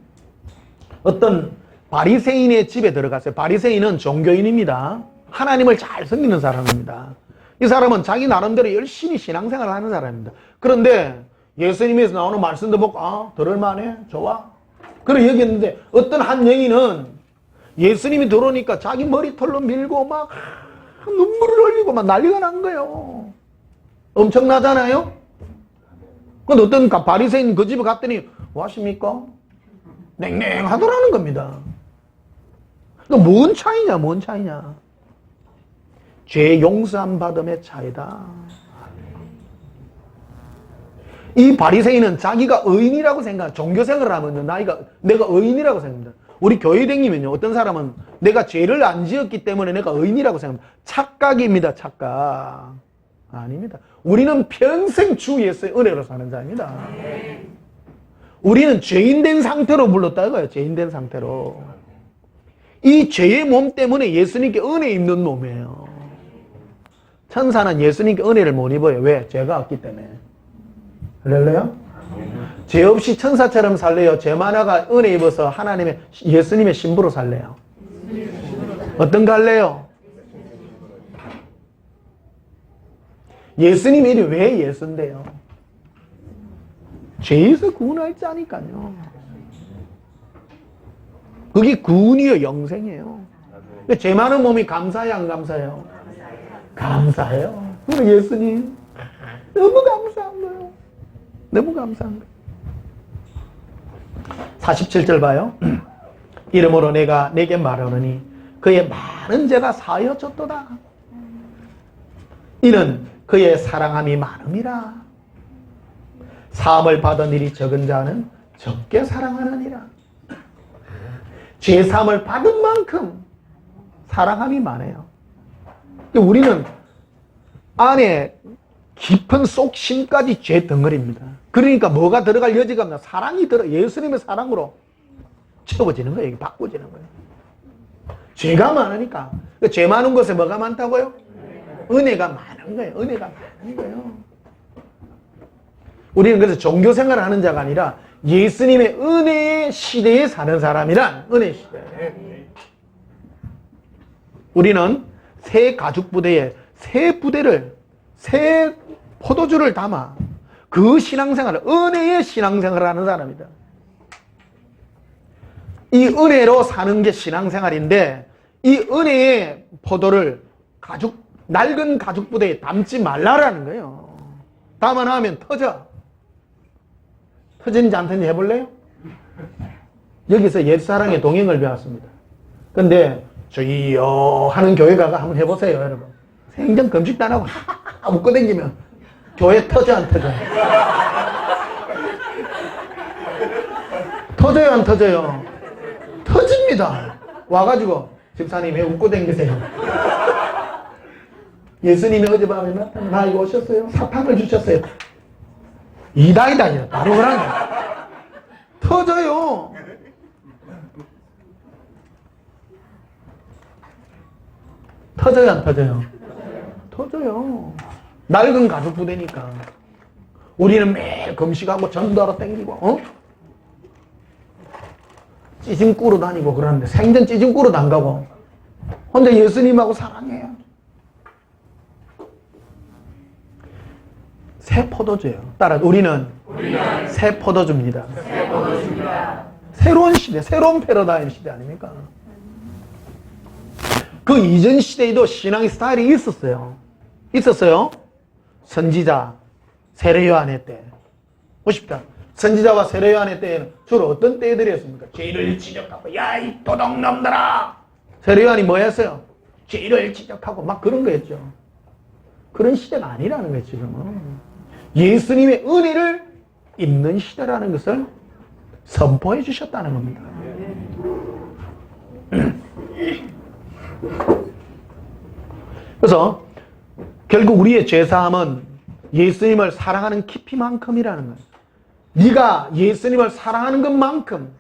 어떤 바리새인의 집에 들어갔어요. 바리새인은 종교인입니다. 하나님을 잘 섬기는 사람입니다. 이 사람은 자기 나름대로 열심히 신앙생활을 하는 사람입니다. 그런데 예수님에서 나오는 말씀도 보고 들을만해? 좋아. 그래 여기였는데 어떤 한 여인은 예수님이 들어오니까 자기 머리털로 밀고 막 눈물을 흘리고 막 난리가 난 거예요. 엄청나잖아요? 근데 어떤 바리새인 그 집에 갔더니 뭐 하십니까? 냉랭하더라는 겁니다. 뭔 차이냐, 뭔 차이냐. 죄 용서함 받음의 차이다. 이 바리새인은 자기가 의인이라고 생각, 종교생활을 하면 내가 의인이라고 생각합니다. 우리 교회 다니면요, 어떤 사람은 내가 죄를 안 지었기 때문에 내가 의인이라고 생각합니다. 착각입니다, 착각. 아닙니다. 우리는 평생 주 예수의 은혜로 사는 자입니다. 우리는 죄인된 상태로 불렀다 이거예요. 죄인된 상태로. 이 죄의 몸 때문에 예수님께 은혜 입는 몸이에요. 천사는 예수님께 은혜를 못 입어요. 왜? 죄가 없기 때문에. 할렐루야? 죄 없이 천사처럼 살래요? 죄 많아가 은혜 입어서 하나님의 예수님의 신부로 살래요? 어떤 거 할래요? 예수님 이름이 왜 예수인데요? 죄에서 구원할 자니까요. 그게 구원이요, 영생이에요. 죄 많은 몸이 감사해요, 안 감사해요? 감사해요. 우리 예수님 너무 감사한 거예요. 너무 감사한 거예요. 47절 봐요. 이름으로 내가 내게 말하노니 그의 많은 죄가 사하여졌도다. 이는 그의 사랑함이 많음이라. 사함을 받은 일이 적은 자는 적게 사랑하느니라. 죄사함을 받은 만큼 사랑함이 많아요. 우리는 안에 깊은 속심까지 죄 덩어리입니다. 그러니까 뭐가 들어갈 여지가 없나? 사랑이 예수님의 사랑으로 채워지는 거예요. 바꿔지는 거예요. 죄가 많으니까. 죄 많은 곳에 뭐가 많다고요? 은혜가 많은 거예요. 은혜가 많은 거예요. 우리는 그래서 종교 생활을 하는 자가 아니라 예수님의 은혜의 시대에 사는 사람이란 은혜 시대. 우리는 새 가죽 부대에 새 부대를, 새 포도주를 담아 그 신앙생활을, 은혜의 신앙생활을 하는 사람이다. 이 은혜로 사는 게 신앙생활인데, 이 은혜의 포도를 낡은 가죽 부대에 담지 말라라는 거예요. 담아놔면 터져. 터지는지 안 터지는지 해볼래요? 여기서 옛사랑의 동행을 배웠습니다. 근데 저희요 하는 교회 가가 한번 해보세요, 여러분. 생전 금식도 안 하고 하하하 웃고 다니면 교회 터져 안 터져요? 터져요 안 터져요? 터집니다. 와가지고 집사님 왜 웃고 다니세요? 예수님이 어젯밤에 나타나 이거 오셨어요? 사탕을 주셨어요. 이다이다 바로 그런 거 터져요. 터져요 안 터져요? 터져요. 낡은 가죽 부대니까. 우리는 매일 금식하고 전도하러 땡기고 찌짐 꾸러 다니고 그러는데 생전 찌짐 꾸러도 안 가고 혼자 예수님하고 사랑해요. 새 포도주예요. 따라 우리는 새 포도주입니다. 새로운 시대, 새로운 패러다임 시대 아닙니까? 그 이전 시대에도 신앙의 스타일이 있었어요. 있었어요. 선지자, 세례요한의 때. 보십시오. 선지자와 세례요한의 때에는 주로 어떤 때들이었습니까? 죄를 지적하고 야 이 도둑놈들아. 세례요한이 뭐 했어요? 죄를 지적하고 막 그런 거였죠. 그런 시대가 아니라는 거예요 지금은. 예수님의 은혜를 입는 시대라는 것을 선포해 주셨다는 겁니다. 그래서 결국 우리의 죄사함은 예수님을 사랑하는 깊이만큼이라는 거예요. 네가 예수님을 사랑하는 것만큼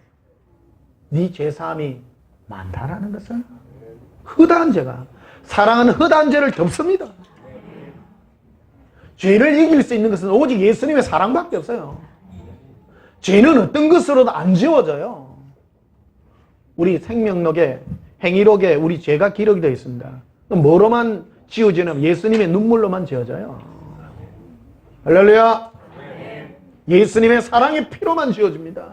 네 죄사함이 많다라는 것은 허다한 죄가 사랑하는 허다한 죄를 덮습니다. 죄를 이길 수 있는 것은 오직 예수님의 사랑밖에 없어요. 죄는 어떤 것으로도 안 지워져요. 우리 생명록에 행위록에 우리 죄가 기록이 되어 있습니다. 뭐로만 지워지냐면 예수님의 눈물로만 지워져요. 할렐루야. 예수님의 사랑의 피로만 지워집니다.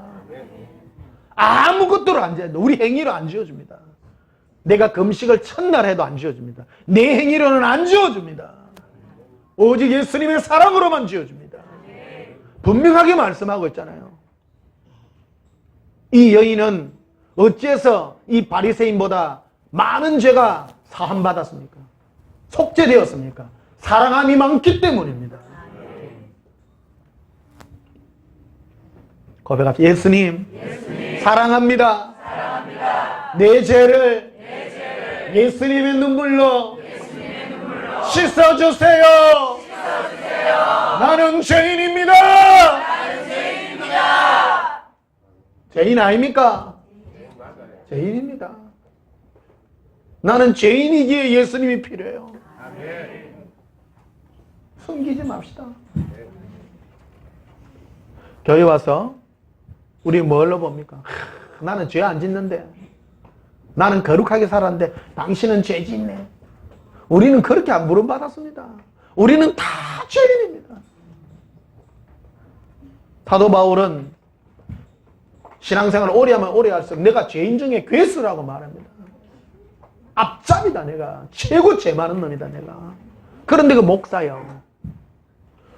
아무것도로 안 지워집니다. 우리 행위로 안 지워집니다. 내가 금식을 첫날 해도 안 지워집니다. 내 행위로는 안 지워집니다. 오직 예수님의 사랑으로만 지워집니다. 분명하게 말씀하고 있잖아요. 이 여인은 어째서 이 바리새인보다 많은 죄가 사함받았습니까? 속죄되었습니까? 사랑함이 많기 때문입니다. 고백합시다. 예수님, 사랑합니다. 내 죄를 예수님의 눈물로 씻어주세요. 나는 죄인입니다. 죄인 아닙니까? 죄인입니다. 나는 죄인이기에 예수님이 필요해요. 숨기지 맙시다. 교회 와서 우리 뭘로 봅니까? 나는 죄 안 짓는데, 나는 거룩하게 살았는데 당신은 죄 짓네. 우리는 그렇게 안 부름받았습니다. 우리는 다 죄인입니다. 사도 바울은 신앙생활을 오래 하면 오래 할수록 내가 죄인 중에 괴수라고 말합니다. 앞잡이다 내가. 최고 죄 많은 놈이다 내가. 그런데 그 목사요.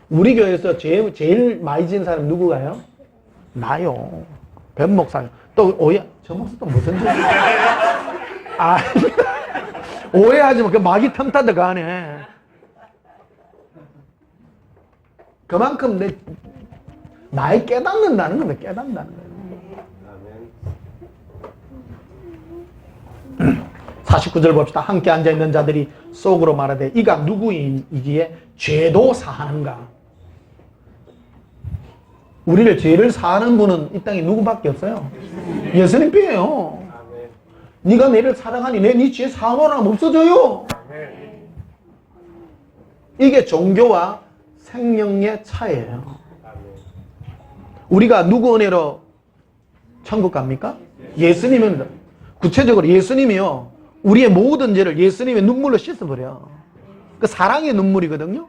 우리 교회에서 제일 많이 지은 사람 누구가요? 나요. 변 목사요. 또 오해, 저 목사 또 무슨 죄? 아, 오해하지 마. 그 막이 틈타 들어가네. 그만큼 나의 깨닫는다는 겁니다. 깨닫는다는 거예요. 49절 봅시다. 함께 앉아있는 자들이 속으로 말하되 이가 누구이기에 죄도 사하는가. 우리를 죄를 사하는 분은 이 땅에 누구밖에 없어요? 예수님이에요. 네가 내를 사랑하니 내 네 죄 사하면 없어져요. 이게 종교와 생명의 차이예요. 우리가 누구 은혜로 천국 갑니까? 예수님입니다. 구체적으로 예수님이요, 우리의 모든 죄를 예수님의 눈물로 씻어버려. 그 사랑의 눈물이거든요.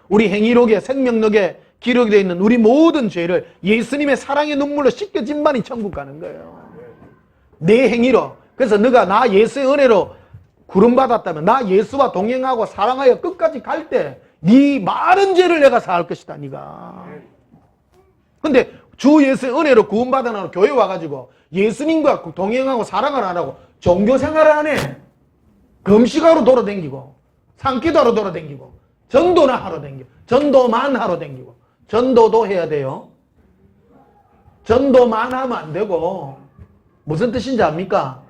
우리 행위록에 생명록에 기록이 되어 있는 우리 모든 죄를 예수님의 사랑의 눈물로 씻겨진만이 천국 가는 거예요. 내 행위로. 그래서 너가 나 예수의 은혜로 구름받았다면 나 예수와 동행하고 사랑하여 끝까지 갈 때 네 많은 죄를 내가 사할 것이다. 네가. 근데 주 예수의 은혜로 구원받아나고 교회 와가지고 예수님과 동행하고 사랑을 안 하고 종교생활을 안 해. 금식하러 돌아다니고 산기도하러 돌아다니고 전도나 하러 다니고 전도만 하러 다니고. 전도도 해야 돼요. 전도만 하면 안 되고. 무슨 뜻인지 압니까?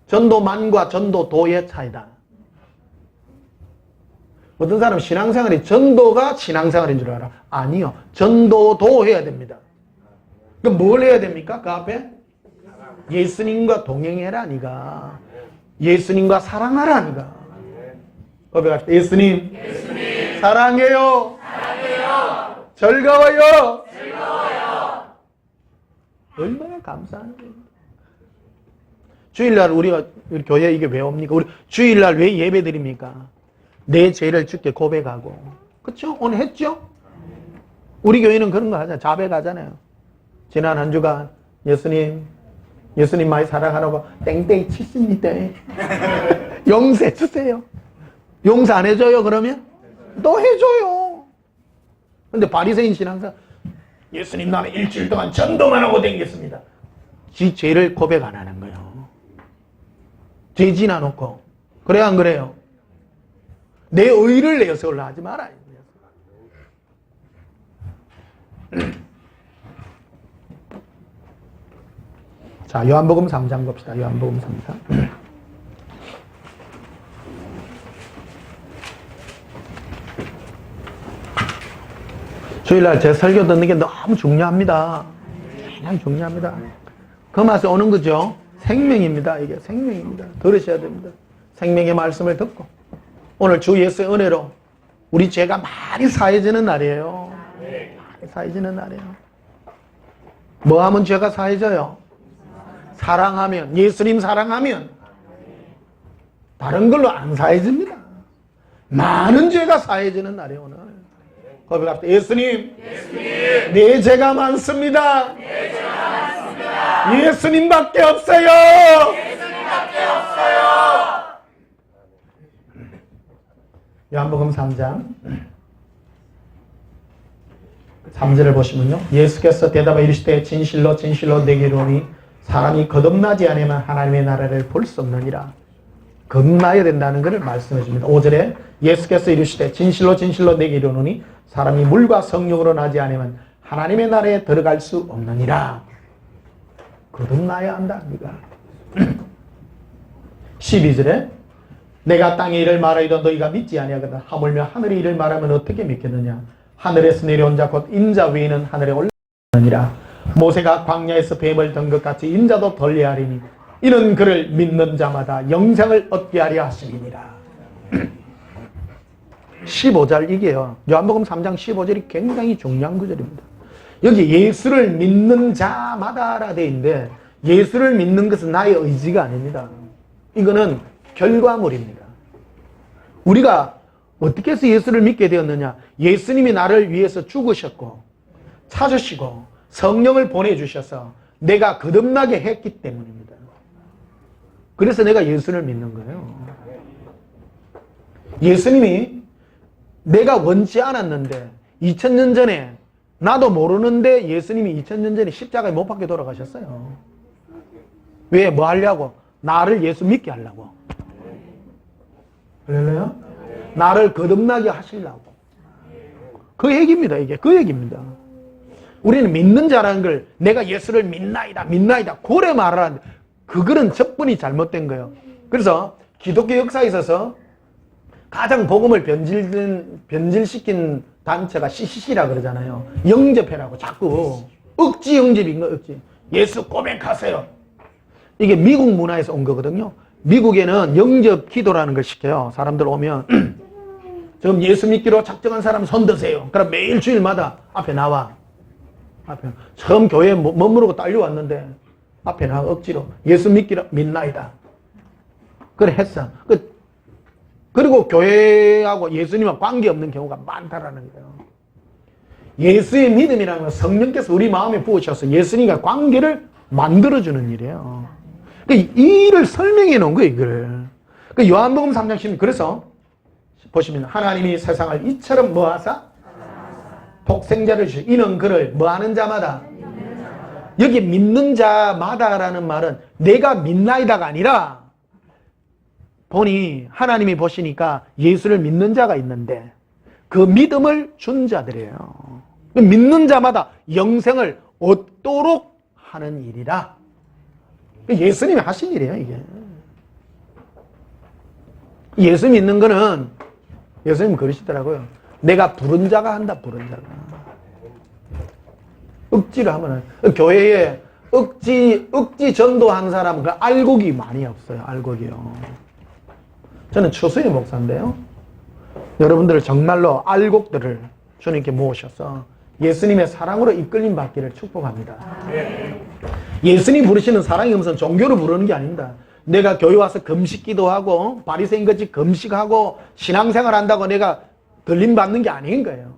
전도만과 전도도의 차이다. 어떤 사람은 신앙생활이 전도가 신앙생활인 줄 알아. 아니요. 전도도 해야 됩니다. 그럼 뭘 해야 됩니까? 그 앞에? 예수님과 동행해라 니가. 예수님과 사랑하라 니가. 고백할 때 예수님, 사랑해요. 즐거워요. 얼마나 감사한 거예요. 주일날 우리 교회 이게 왜 옵니까? 우리 주일날 왜 예배 드립니까? 내 죄를 주께 고백하고. 그렇죠? 오늘 했죠? 우리 교회는 그런 거 하잖아요. 자백하잖아요. 지난 한 주간 예수님 많이 사랑하라고 땡땡이 치십니다. 용서해 주세요. 용서 안 해줘요 그러면? 또 해줘요. 근데 바리새인 신앙사 예수님 나는 일주일 동안 전도만 하고 다니겠습니다. 지 죄를 고백 안 하는 거예요. 죄 지나놓고. 그래요 안 그래요? 내 의를 내어서 올라가지 말아요. 자, 요한복음 3장 봅시다. 요한복음 3장. 주일날 제 설교 듣는 게 너무 중요합니다. 그냥 중요합니다. 그 맛에 오는 거죠. 생명입니다. 이게 생명입니다. 들으셔야 됩니다. 생명의 말씀을 듣고. 오늘 주 예수의 은혜로 우리 죄가 많이 사해지는 날이에요. 많이 사해지는 날이에요. 뭐 하면 죄가 사해져요? 사랑하면, 예수님 사랑하면 다른 걸로 안 사해집니다. 많은 죄가 사해지는 날이에요. 오늘 고백합시다. 예수님, 내 죄가 많습니다. 예수님밖에 없어요. 요한복음 3장 3절을 보시면요. 예수께서 대답하여 이르시되 진실로 진실로 내게 이르노니 사람이 거듭나지 않으면 하나님의 나라를 볼 수 없느니라. 겁나야 된다는 것을 말씀해 줍니다. 5절에 예수께서 이르시되 진실로 진실로 내게 이르노니 사람이 물과 성령으로 나지 않으면 하나님의 나라에 들어갈 수 없느니라. 거듭나야 한다. 네가. 12절에 내가 땅의 일을 말하여도 너희가 믿지 아니하거든. 하물며 하늘의 일을 말하면 어떻게 믿겠느냐. 하늘에서 내려온 자 곧 인자 외에는 하늘에 올라가느니라. 모세가 광야에서 뱀을 든 것 같이 인자도 덜려야 하리니 이는 그를 믿는 자마다 영생을 얻게 하려 하심이니라. 15절 이게요. 요한복음 3장 15절이 굉장히 중요한 구절입니다. 여기 예수를 믿는 자마다라 되어 있는데 예수를 믿는 것은 나의 의지가 아닙니다. 이거는 결과물입니다. 우리가 어떻게 해서 예수를 믿게 되었느냐? 예수님이 나를 위해서 죽으셨고 찾으시고 성령을 보내주셔서 내가 거듭나게 했기 때문입니다. 그래서 내가 예수를 믿는 거예요. 예수님이 내가 원치 않았는데 2000년 전에 나도 모르는데 예수님이 2000년 전에 십자가에 못 박혀 돌아가셨어요. 왜? 뭐 하려고? 나를 예수 믿게 하려고. 그래요? 나를 거듭나게 하시려고. 그 얘기입니다. 이게 그 얘기입니다. 우리는 믿는 자라는 걸 내가 예수를 믿나이다 믿나이다 고래 말하는데 그거는 접근이 잘못된 거예요. 그래서 기독교 역사에 있어서 가장 복음을 변질시킨 단체가 CCC라 그러잖아요. 영접해라고 자꾸 억지 영접인 거 억지. 예수 고백하세요. 이게 미국 문화에서 온 거거든요. 미국에는 영접 기도라는 걸 시켜요. 사람들 오면 지금 예수 믿기로 작정한 사람 손 드세요. 그럼 매일 주일마다 앞에 나와. 앞에 처음 교회에 머무르고 딸려왔는데 앞에 나와 억지로 예수 믿기로 믿나이다. 그래 했어. 그리고 교회하고 예수님과 관계없는 경우가 많다라는 거예요. 예수의 믿음이라는 건 성령께서 우리 마음에 부으셔서 예수님과 관계를 만들어주는 일이에요. 이 일을 설명해 놓은 거예요, 이걸. 요한복음 3장 16. 그래서 보시면 하나님이 세상을 이처럼 뭐하사? 독생자를 주시. 이는 그를 뭐하는 자마다? 여기 믿는 자마다라는 말은 내가 믿나이다가 아니라 보니 하나님이 보시니까 예수를 믿는 자가 있는데 그 믿음을 준 자들이에요. 믿는 자마다 영생을 얻도록 하는 일이라. 예수님이 하신 일이에요, 이게. 예수 믿는 거는 예수님 그러시더라고요. 내가 부른 자가 한다, 부른 자가. 억지로 하면은 교회에 억지 전도한 사람은 그 알곡이 많이 없어요. 알곡이요. 저는 추수의 목사인데요. 여러분들 정말로 알곡들을 주님께 모으셔서 예수님의 사랑으로 이끌림 받기를 축복합니다. 예수님 부르시는 사랑의 음성 종교로 부르는 게 아닙니다. 내가 교회 와서 금식 기도하고 바리새인같이 금식하고 신앙생활 한다고 내가 들림 받는 게 아닌 거예요.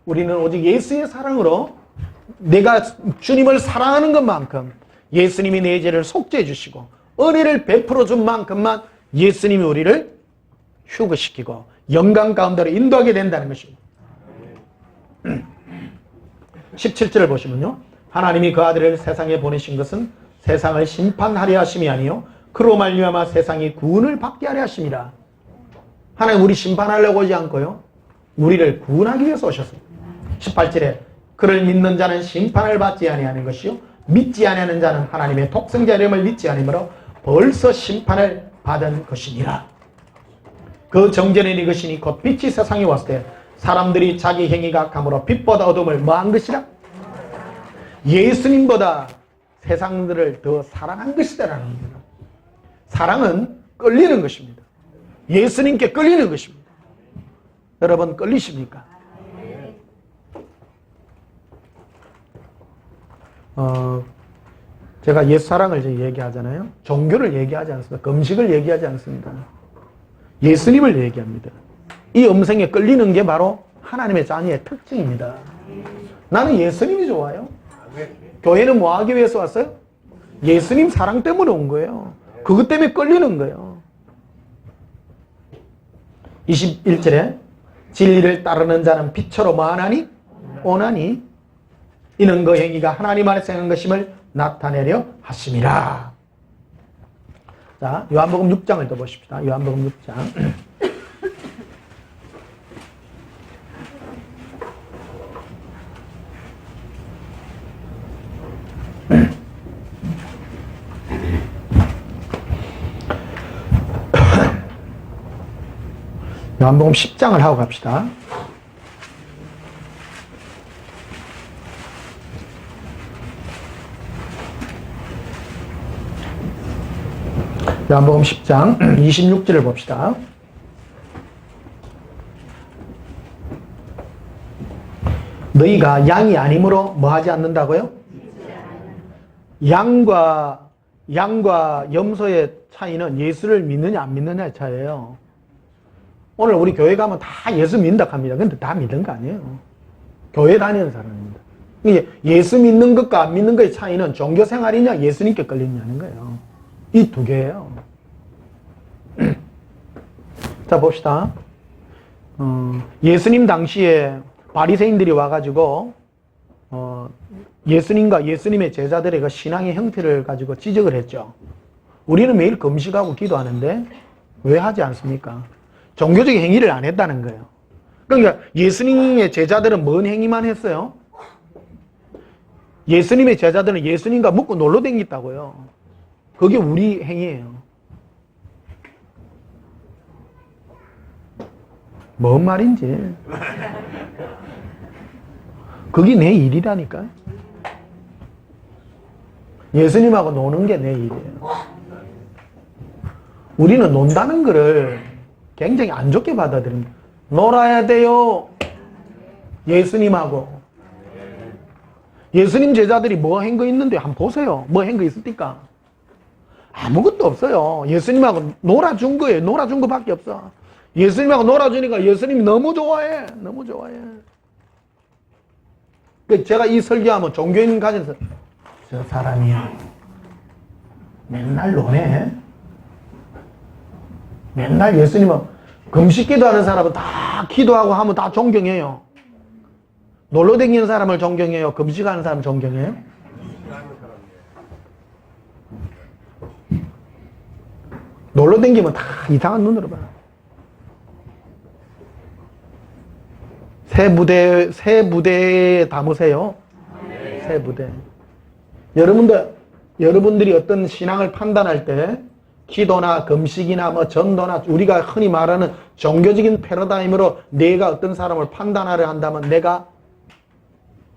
우리는 오직 예수의 사랑으로 내가 주님을 사랑하는 것만큼 예수님이 내 죄를 속죄해 주시고 은혜를 베풀어 준 만큼만 예수님이 우리를 휴거시키고 영광 가운데로 인도하게 된다는 것입니다. 17절을 보시면요. 하나님이 그 아들을 세상에 보내신 것은 세상을 심판하려 하심이 아니요 그로 말미암아 세상이 구원을 받게 하려 하심이라. 하나님 우리 심판하려고 오지 않고요. 우리를 구원하기 위해서 오셨습니다. 18절에 그를 믿는 자는 심판을 받지 아니하는 것이요 믿지 아니하는 자는 하나님의 독생자 이름을 믿지 아니므로 벌써 심판을 받은 것이니라. 그 정죄는 이것이니 곧 빛이 세상에 왔을 때 사람들이 자기 행위가 악함으로 빛보다 어둠을 뭐한 것이라? 예수님보다 세상들을 더 사랑한 것이다라는 겁니다. 사랑은 끌리는 것입니다. 예수님께 끌리는 것입니다. 여러분 끌리십니까? 제가 옛사랑을 얘기하잖아요. 종교를 얘기하지 않습니다. 금식을 얘기하지 않습니다. 예수님을 얘기합니다. 이 음성에 끌리는 게 바로 하나님의 자녀의 특징입니다. 나는 예수님이 좋아요. 교회는 뭐 하기 위해서 왔어요? 예수님 사랑 때문에 온 거예요. 그것 때문에 끌리는 거예요. 21절에 진리를 따르는 자는 빛으로 뭐하나니? 오나니 이는 그 행위가 하나님 안에서 행한 것임을 나타내려 하심이라. 자, 요한복음 6장을 더 보십시다. 요한복음 6장. 요한복음 10장을 하고 갑시다. 요한복음 10장 26절을 봅시다. 너희가 양이 아니므로 뭐 하지 않는다고요? 양과 염소의 차이는 예수를 믿느냐 안 믿느냐의 차이예요. 오늘 우리 교회 가면 다 예수 믿는다 합니다. 근데 다 믿는 거 아니에요. 교회 다니는 사람입니다. 예수 믿는 것과 안 믿는 것의 차이는 종교 생활이냐 예수님께 끌리느냐는 거예요. 이 두 개예요. 자 봅시다. 예수님 당시에 바리새인들이 와가지고 예수님과 예수님의 제자들의 그 신앙의 형태를 가지고 지적을 했죠. 우리는 매일 금식하고 기도하는데 왜 하지 않습니까? 종교적인 행위를 안 했다는 거예요. 그러니까 예수님의 제자들은 뭔 행위만 했어요? 예수님의 제자들은 예수님과 묻고 놀러 다녔다고요. 그게 우리 행위예요. 뭔 말인지. 그게 내 일이라니까. 예수님하고 노는 게 내 일이에요. 우리는 논다는 거를 굉장히 안 좋게 받아들입니다. 놀아야 돼요. 예수님하고. 예수님 제자들이 뭐 한 거 있는데 한번 보세요. 뭐 한 거 있습니까? 아무것도 없어요. 예수님하고 놀아준 거예요. 놀아준 거밖에 없어. 예수님하고 놀아주니까 예수님이 너무 좋아해. 너무 좋아해. 제가 이 설교하면 종교인 가정에서 저 사람이야 맨날 노네. 맨날 예수님은 금식 기도하는 사람은 다 기도하고 하면 다 존경해요. 놀러 다니는 사람을 존경해요. 금식하는 사람 존경해요. 놀러 다니면 다 이상한 눈으로 봐요. 새 무대에 담으세요. 새 무대. 여러분들이 어떤 신앙을 판단할 때 기도나 금식이나 뭐 전도나 우리가 흔히 말하는 종교적인 패러다임으로 내가 어떤 사람을 판단하려 한다면 내가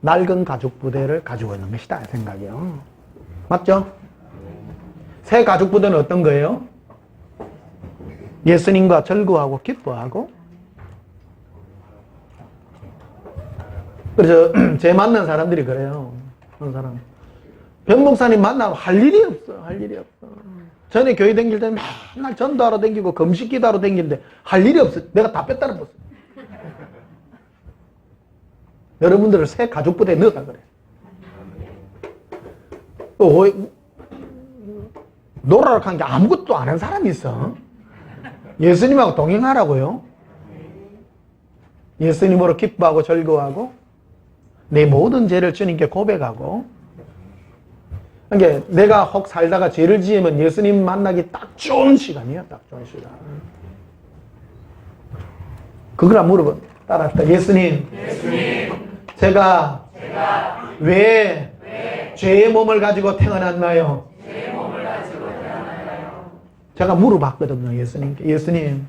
낡은 가죽 부대를 가지고 있는 것이다 생각이에요. 맞죠? 새 가죽 부대는 어떤 거예요? 예수님과 즐거워하고 기뻐하고. 그래서 제 만난 사람들이 그래요. 어떤 사람 변 목사님 만나면 할 일이 없어. 할 일이 없어. 전에 교회 다닐 때는 맨날 전도하러 다니고 금식 기도하러 다니는데 할 일이 없어. 내가 다 뺐다는 거죠. 여러분들을 새 가족부대에 넣었다 그래. 놀아라 한 게 아무것도 안 한 사람이 있어. 예수님하고 동행하라고요. 예수님으로 기뻐하고 즐거워하고 내 모든 죄를 주님께 고백하고. 그러니까 내가 혹 살다가 죄를 지으면 예수님 만나기 딱 좋은 시간이에요. 딱 좋은 시간. 그거라 물어봐. 따라합시다. 예수님. 제가 왜 죄의 몸을 가지고 태어났나요? 제가 물어봤거든요. 예수님께. 예수님,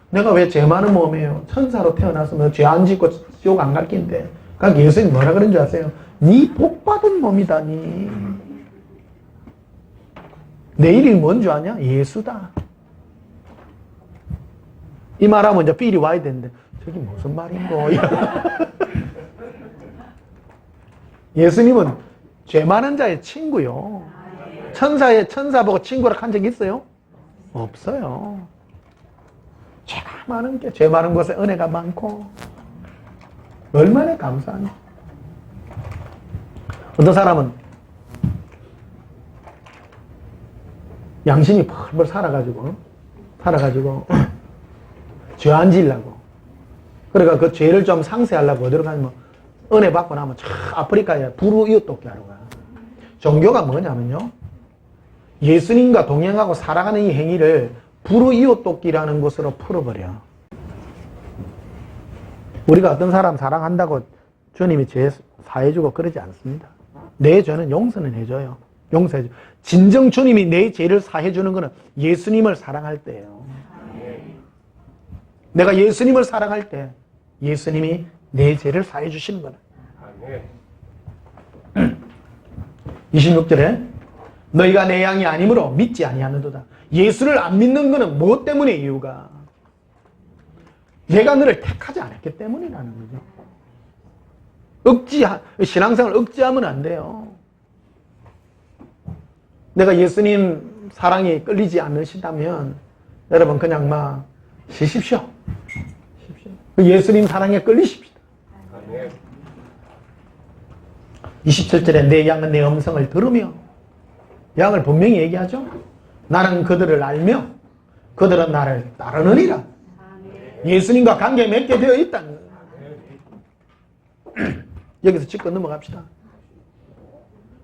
내가 왜 죄 많은 몸이에요? 천사로 태어났으면 죄 안 짓고 지옥 안 갈 낀데. 그러니까 예수님 뭐라 그런 줄 아세요? 네 복받은 몸이다니. 내 이름이 뭔 줄 아냐? 예수다. 이 말하면 이제 필이 와야 되는데 저게 무슨 말인고. 예수님은 죄 많은 자의 친구요. 천사 보고 친구라 한 적 있어요? 없어요. 죄가 많은 게, 죄 많은 곳에 은혜가 많고 얼마나 감사하니. 어떤 사람은 양심이 펄펄 살아가지고 죄 안 지으려고. 그러니까 그 죄를 좀 상쇄하려고 어디로 가냐면 은혜 받고 나면 아프리카에 부르 이웃돕기 하러 가요. 종교가 뭐냐면요, 예수님과 동행하고 살아가는 이 행위를 부르 이웃돕기라는 것으로 풀어버려. 우리가 어떤 사람 사랑한다고 주님이 죄 사해주고 그러지 않습니다. 내 죄는 용서는 해줘요. 용서해줘. 진정 주님이 내 죄를 사해주는 것은 예수님을 사랑할 때예요. 내가 예수님을 사랑할 때 예수님이 내 죄를 사해 주시는 거다. 26절에 너희가 내 양이 아니므로 믿지 아니하는도다. 예수를 안 믿는 것은 무엇 때문에 이유가? 내가 너를 택하지 않았기 때문이라는 거죠. 신앙생활을 억지하면 안 돼요. 내가 예수님 사랑이 끌리지 않으시다면 여러분 그냥 막 쉬십시오. 예수님 사랑에 끌리십시다. 27절에 내 양은 내 음성을 들으며, 양을 분명히 얘기하죠. 나는 그들을 알며 그들은 나를 따르느니라. 예수님과 관계 맺게 되어 있다는 거예요. 여기서 짚고 넘어갑시다.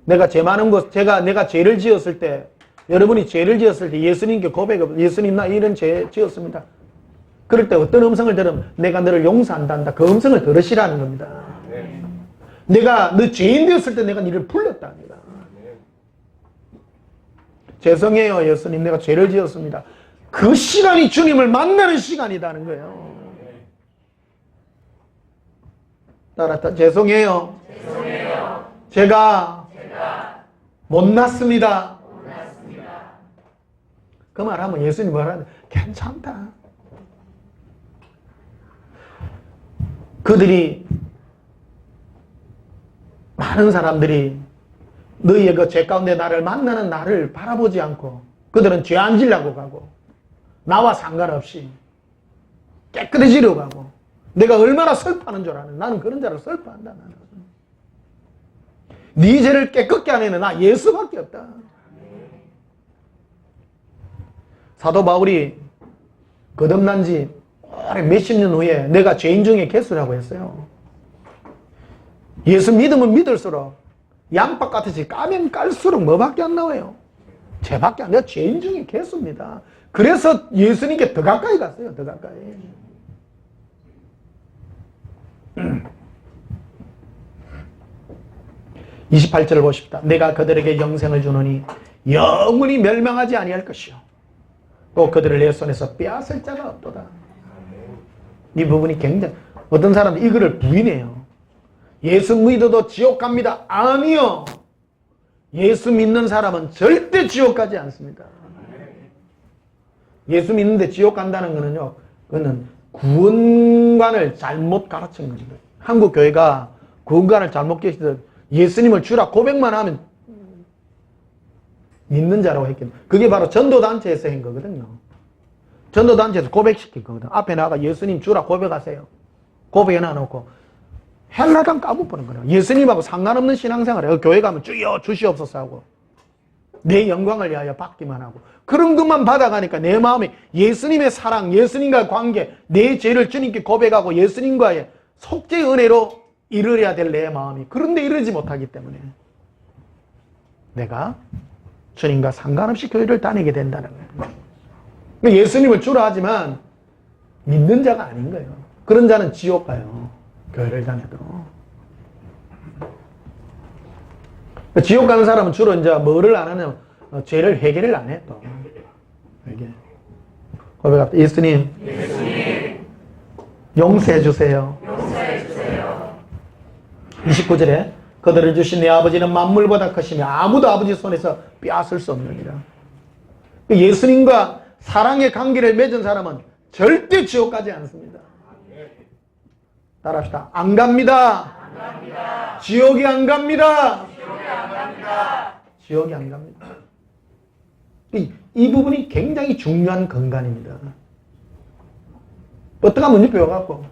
내가 죄 많은 것, 내가 죄를 지었을 때, 여러분이 죄를 지었을 때 예수님께 고백을, 예수님 나 이런 죄 지었습니다. 그럴 때 어떤 음성을 들으면 내가 너를 용서한다. 그 음성을 들으시라는 겁니다. 내가 너 죄인 되었을 때 내가 너를 불렀답니다. 죄송해요 예수님, 내가 죄를 지었습니다. 그 시간이 주님을 만나는 시간이라는 거예요. 따라서 죄송해요. 제가 못났습니다. 그 말하면 예수님 뭐라는데 괜찮다. 그들이 많은 사람들이 너희의 그 죄 가운데 나를 만나는 나를 바라보지 않고 그들은 죄 안 지려고 가고 나와 상관없이 깨끗해지려고 하고 내가 얼마나 슬퍼하는 줄 아는. 나는 그런 자를 슬퍼한다. 나는. 네 죄를 깨끗게 하는 나 예수밖에 없다. 사도 바울이 거듭난 지 오래 몇십 년 후에 내가 죄인 중에 개수라고 했어요. 예수 믿으면 믿을수록 양박같이 까면 깔수록 뭐밖에 안 나와요? 죄밖에 안 나와요. 죄인 중에 개수입니다. 그래서 예수님께 더 가까이 갔어요. 더 가까이. 28절을 보십시다. 내가 그들에게 영생을 주노니 영원히 멸망하지 아니할 것이요 또 그들을 내 손에서 빼앗을 자가 없도다. 이 부분이 굉장히, 어떤 사람은 이거를 부인해요. 예수 믿어도 지옥 갑니다. 아니요. 예수 믿는 사람은 절대 지옥 가지 않습니다. 예수 믿는데 지옥 간다는 거는요, 그거는 구원관을 잘못 가르친 겁니다. 한국 교회가 구원관을 잘못 계시듯 예수님을 주라 고백만 하면 믿는 자라고 했거든요. 그게 바로 전도단체에서 한 거거든요. 전도단체에서 고백시킨 거거든요. 앞에 나가 예수님 주라 고백하세요. 고백해놔놓고 헬라당 까먹보는 거예요. 예수님하고 상관없는 신앙생활을 교회 가면 주여 주시옵소서 하고 내 영광을 위하여 받기만 하고 그런 것만 받아가니까 내 마음에 예수님의 사랑, 예수님과의 관계, 내 죄를 주님께 고백하고 예수님과의 속죄의 은혜로 이르려야 될 내 마음이 그런데 이르지 못하기 때문에 내가 주님과 상관없이 교회를 다니게 된다는 거예요. 예수님을 주라 하지만 믿는 자가 아닌 거예요. 그런 자는 지옥 가요. 교회를 다녀도. 지옥 가는 사람은 주로 이제 뭐를 안 하냐면 죄를 해결을 안 해 또. 이게 고백합니다. 예수님, 용서해 주세요. 29절에 그들을 주신 내 아버지는 만물보다 크시며 아무도 아버지 손에서 빼앗을 수 없느니라. 예수님과 사랑의 관계를 맺은 사람은 절대 지옥 가지 않습니다. 따라합시다. 안 갑니다. 지옥이 안 갑니다. 지옥이 안 갑니다. 이 부분이 굉장히 중요한 근간입니다. 어떡하면 문제 배워갖고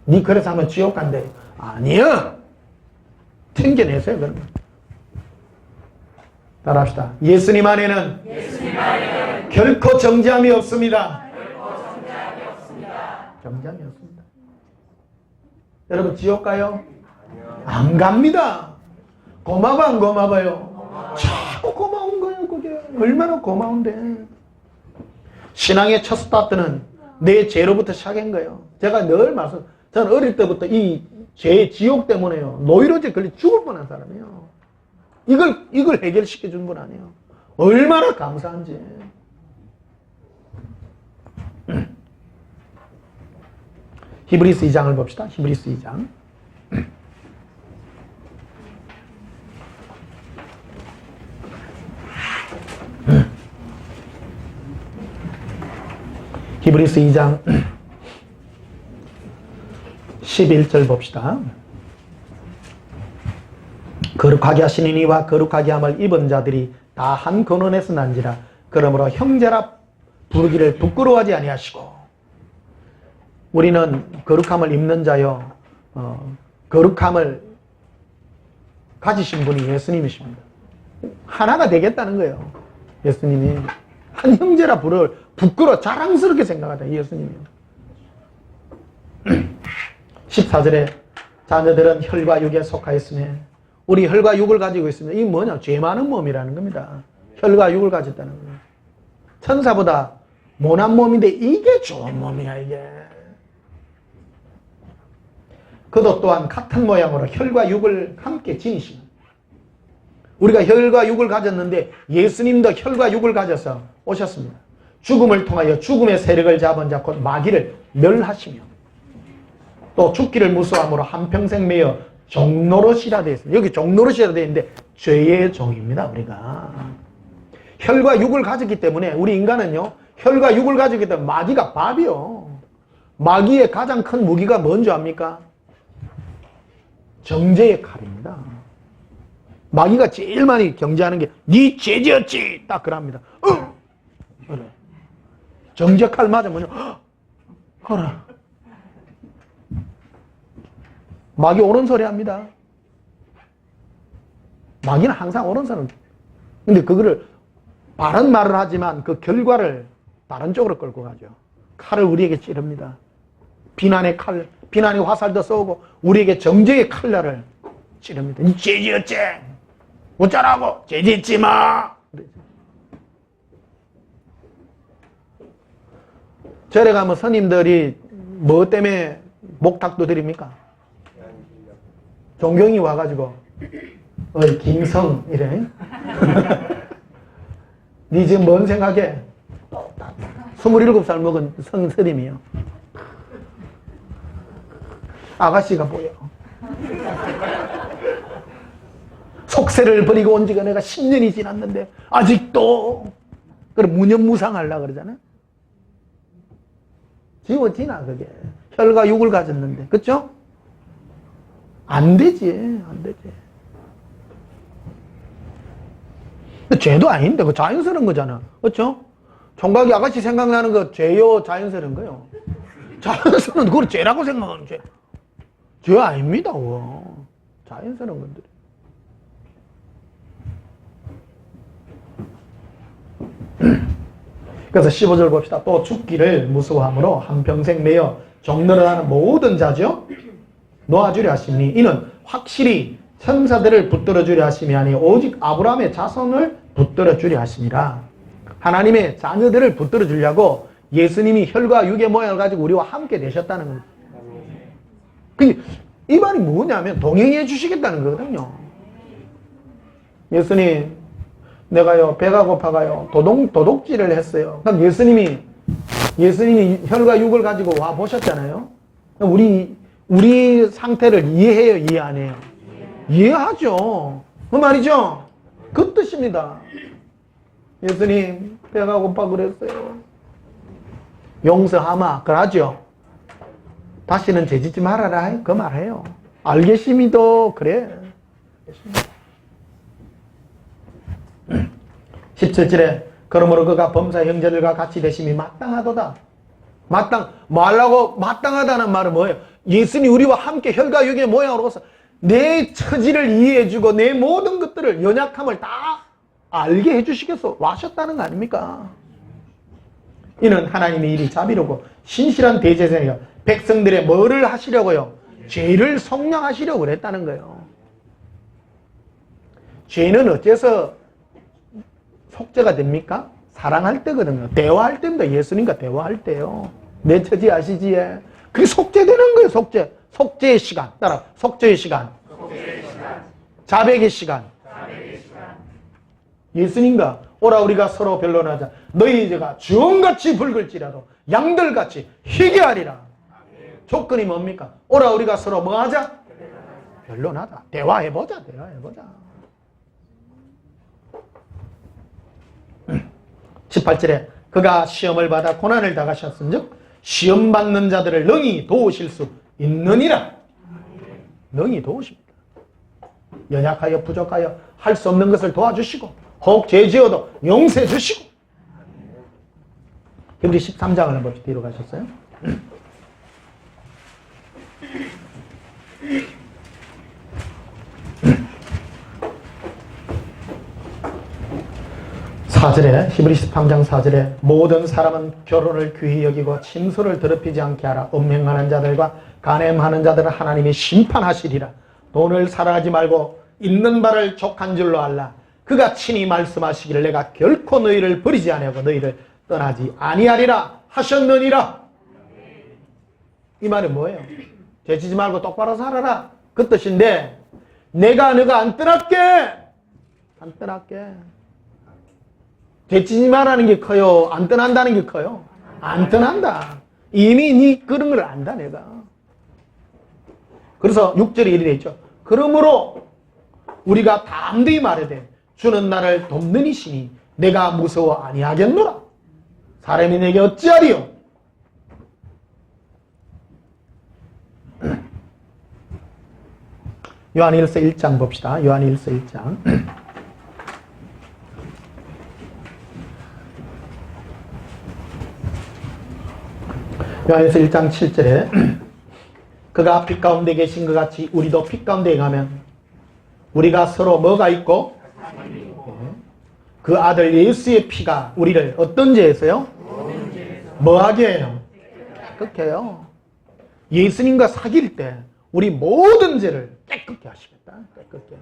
니 그래서 하면 지옥 간대. 아니요. 챙겨내세요. 그러면. 따라합시다. 예수님 안에는 결코 정죄함이 없습니다. 정죄함이 없습니다. 여러분 지옥 가요? 안 갑니다. 고마워 안 고마워요? 자꾸 고마운 거예요. 그게 얼마나 고마운데. 신앙의 첫 스타트는 내 죄로부터 시작한 거예요. 제가 늘 말씀, 저는 어릴 때부터 이 죄, 지옥 때문에요. 노이로제 걸려 죽을 뻔한 사람이에요. 이걸 해결시켜 준 분 아니에요. 얼마나 감사한지. 히브리서 2장을 봅시다. 히브리서 2장. 히브리서 2장 11절 봅시다. 거룩하게 하시는 이와 거룩하게 함을 입은 자들이 다 한 근원에서 난지라. 그러므로 형제라 부르기를 부끄러워하지 아니하시고. 우리는 거룩함을 입는 자요, 거룩함을 가지신 분이 예수님이십니다. 하나가 되겠다는 거예요. 예수님이 한 형제라 부를 부끄러워 자랑스럽게 생각하다. 예수님이 14절에 자녀들은 혈과 육에 속하였으며 우리 혈과 육을 가지고 있으면 이 뭐냐? 죄 많은 몸이라는 겁니다. 혈과 육을 가졌다는 거예요. 천사보다 못난 몸인데 이게 좋은 몸이야 이게. 그도 또한 같은 모양으로 혈과 육을 함께 지니시는 우리가 혈과 육을 가졌는데 예수님도 혈과 육을 가져서 오셨습니다. 죽음을 통하여 죽음의 세력을 잡은 자 곧 마귀를 멸하시며 또 죽기를 무서워함으로 한평생 매여 종노릇이라 되어 있습니다. 여기 종노릇이라 되어 있는데 죄의 종입니다. 우리가 혈과 육을 가졌기 때문에 우리 인간은요 혈과 육을 가졌기 때문에 마귀가 밥이요. 마귀의 가장 큰 무기가 뭔지 압니까? 정죄의 칼입니다. 마귀가 제일 많이 경제하는 게 네 죄지었지 딱 그럽니다. 그래. 정죄 칼 맞으면요 허라. 마귀 옳은 소리 합니다. 마귀는 항상 옳은 소리. 근데 그거를 바른 말을 하지만 그 결과를 다른 쪽으로 끌고 가죠. 칼을 우리에게 찌릅니다. 비난의 칼, 비난의 화살도 쏘고 우리에게 정죄의 칼날을 찌릅니다. 이 죄지었지? 어쩌라고? 죄짓지 마! 절에 가면 스님들이 뭐 때문에 목탁도 드립니까? 종경이 와가지고 어이 김성 이래. 니 지금 뭔 생각해? 27살 먹은 성인 스님이요. 아가씨가 보여. 속세를 버리고 온 지가 내가 10년이 지났는데 아직도 그래 무념무상하려고 그러잖아. 지워지나 그게. 혈과 육을 가졌는데 그쵸? 안 되지. 안 되지. 죄도 아닌데 그 자연스러운 거잖아. 그쵸? 총각이 아가씨 생각나는 거 죄요 자연스러운 거요. 자연스러운 그걸 죄라고 생각하는 죄. 죄 아닙니다. 그거. 자연스러운 건데. 그래서 15절 봅시다. 또 죽기를 무서워함으로 한평생 매여 종노릇하는 모든 자죠 놓아주려 하시니 이는 확실히 천사들을 붙들어 주려 하심이 아니 오직 아브라함의 자손을 붙들어 주려 하심이라. 하나님의 자녀들을 붙들어 주려고 예수님이 혈과 육의 모양을 가지고 우리와 함께 되셨다는 겁니다. 이 말이 뭐냐면 동행해 주시겠다는 거거든요. 예수님 내가요 배가 고파가요 도둑질을 했어요. 그럼 예수님이 혈과 육을 가지고 와 보셨잖아요. 우리 상태를 이해해요, 이해 안 해요? 이해하죠. 그 말이죠. 그 뜻입니다. 예수님 배가 고파 그랬어요. 용서하마 그러죠. 다시는 죄짓지 말아라 그 말해요. 알겠습니다. 그래. 17절에 그러므로 그가 범사 형제들과 같이 되심이 마땅하도다. 마땅하다는 말은 뭐예요? 예수님이 우리와 함께 혈과 육의 모양으로서 내 처지를 이해해주고 내 모든 것들을 연약함을 다 알게 해주시겠어 와셨다는 거 아닙니까? 이는 하나님의 일이 자비로고 신실한 대제사장이요 백성들의 뭐를 하시려고요? 죄를 속량하시려고 그랬다는 거예요. 죄는 어째서 속죄가 됩니까? 사랑할 때거든요. 대화할 때입니다. 예수님과 대화할 때요. 내 처지 아시지? 그게 속죄되는 거예요. 속죄. 속죄의 시간. 따라 속죄의 시간. 자백의 시간. 예수님과 오라 우리가 서로 변론하자. 너희 죄가 주홍같이 붉을지라도 양들같이 희게 하리라. 조건이 뭡니까? 오라 우리가 서로 뭐 하자? 변론하자. 대화해보자. 18절에 그가 시험을 받아 고난을 당하셨은즉 시험 받는 자들을 능히 도우실 수 있느니라. 능히 도우십니다. 연약하여 부족하여 할 수 없는 것을 도와주시고 혹 죄 지어도 용서해 주시고. 우리 13장을 한번 뒤로 가셨어요? 히브리 13장 4절에 모든 사람은 결혼을 귀히 여기고 침소를 더럽히지 않게 하라. 음행하는 자들과 간음하는 자들은 하나님이 심판하시리라. 돈을 사랑하지 말고 있는 바를 족한 줄로 알라. 그가 친히 말씀하시기를 내가 결코 너희를 버리지 아니하고 너희를 떠나지 아니하리라 하셨느니라. 이 말은 뭐예요? 죄지지 말고 똑바로 살아라 그 뜻인데 내가 너가 안 떠날게 안 떠날게. 죄짓지 말라는 게 커요? 안 떠난다는 게 커요? 안 떠난다. 이미 네 그런 걸 안다 내가. 그래서 6절에 이렇게 되어 있죠. 그러므로 우리가 담대히 말하되 주는 나를 돕는 이시니 내가 무서워 아니하겠노라. 사람이 내게 어찌하리요? 요한일서 1장 봅시다. 요한일서 1장. 요한일서 1장 7절에 그가 빛 가운데 계신 것 같이 우리도 빛 가운데 가면 우리가 서로 뭐가 있고 그 아들 예수의 피가 우리를 어떤 죄에서요? 뭐하게 해요? 깨끗게 해요. 예수님과 사귈 때 우리 모든 죄를 깨끗게 하시겠다. 깨끗게.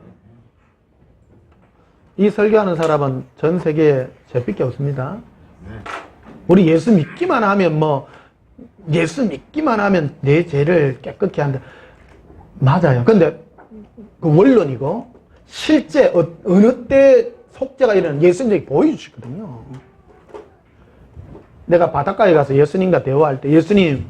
이 설교하는 사람은 전 세계에 제밖에 없습니다. 우리 예수 믿기만 하면 예수 믿기만 하면 내 죄를 깨끗게 한다. 맞아요. 근데 그 원론이고 실제 어느 때 속죄가 일어나는 예수님이 보여주시거든요. 내가 바닷가에 가서 예수님과 대화할 때 예수님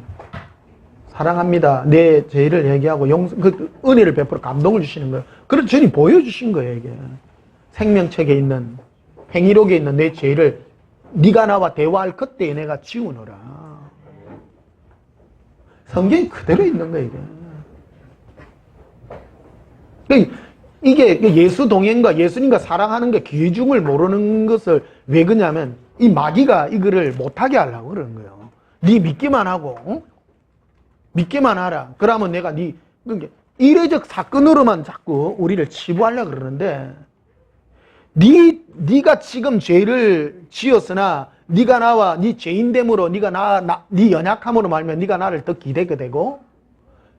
사랑합니다. 내 죄를 얘기하고 그 은혜를 베풀어 감동을 주시는 거예요. 그런 주님 보여주신 거예요. 이게 생명책에 있는 행위록에 있는 내 죄를 네가 나와 대화할 그때에 내가 지우노라. 성경이 그대로 있는 거예요. 이게 예수 동행과 예수님과 사랑하는 게 귀중을 모르는 것을 왜 그러냐면 이 마귀가 이거를 못하게 하려고 그러는 거예요. 네 믿기만 하고 믿기만 하라. 그러면 내가 이례적 사건으로만 자꾸 우리를 치부하려고 그러는데 네가 지금 죄를 지었으나 네가 나와 네 죄인됨으로 네 연약함으로 말면 네가 나를 더 기대게 되고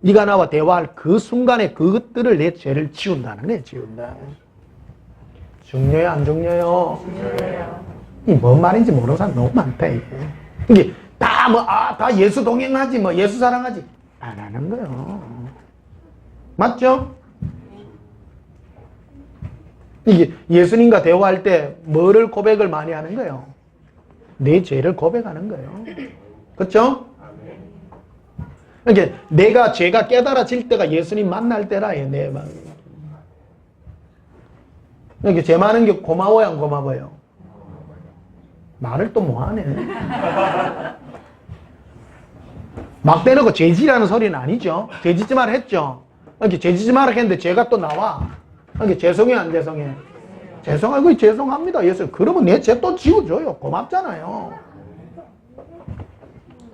네가 나와 대화할 그 순간에 그것들을 내 죄를 지운다는 거예요. 지운다. 중요해요? 안 중요해요? 중요해요. 이 뭔 말인지 모르는 사람 너무 많다. 이게 다 예수 동행하지 예수 사랑하지 안 하는 거예요. 맞죠? 이게 예수님과 대화할 때 뭐를 고백을 많이 하는 거예요? 내 죄를 고백하는 거예요. 그렇죠? 그러니까 죄가 깨달아질 때가 예수님 만날 때라요. 내 마음. 그러니까 죄 많은 게 고마워요, 안 고마워요? 말을 또 뭐하네. 막 대놓고 죄지라는 소리는 아니죠. 죄짓지 마라 했죠. 그러니까 죄짓지 마라 했는데 죄가 또 나와. 그러니까 죄송해, 안 죄송해? 죄송하고 죄송합니다. 예수. 그러면 내 죄 또 지워줘요. 고맙잖아요.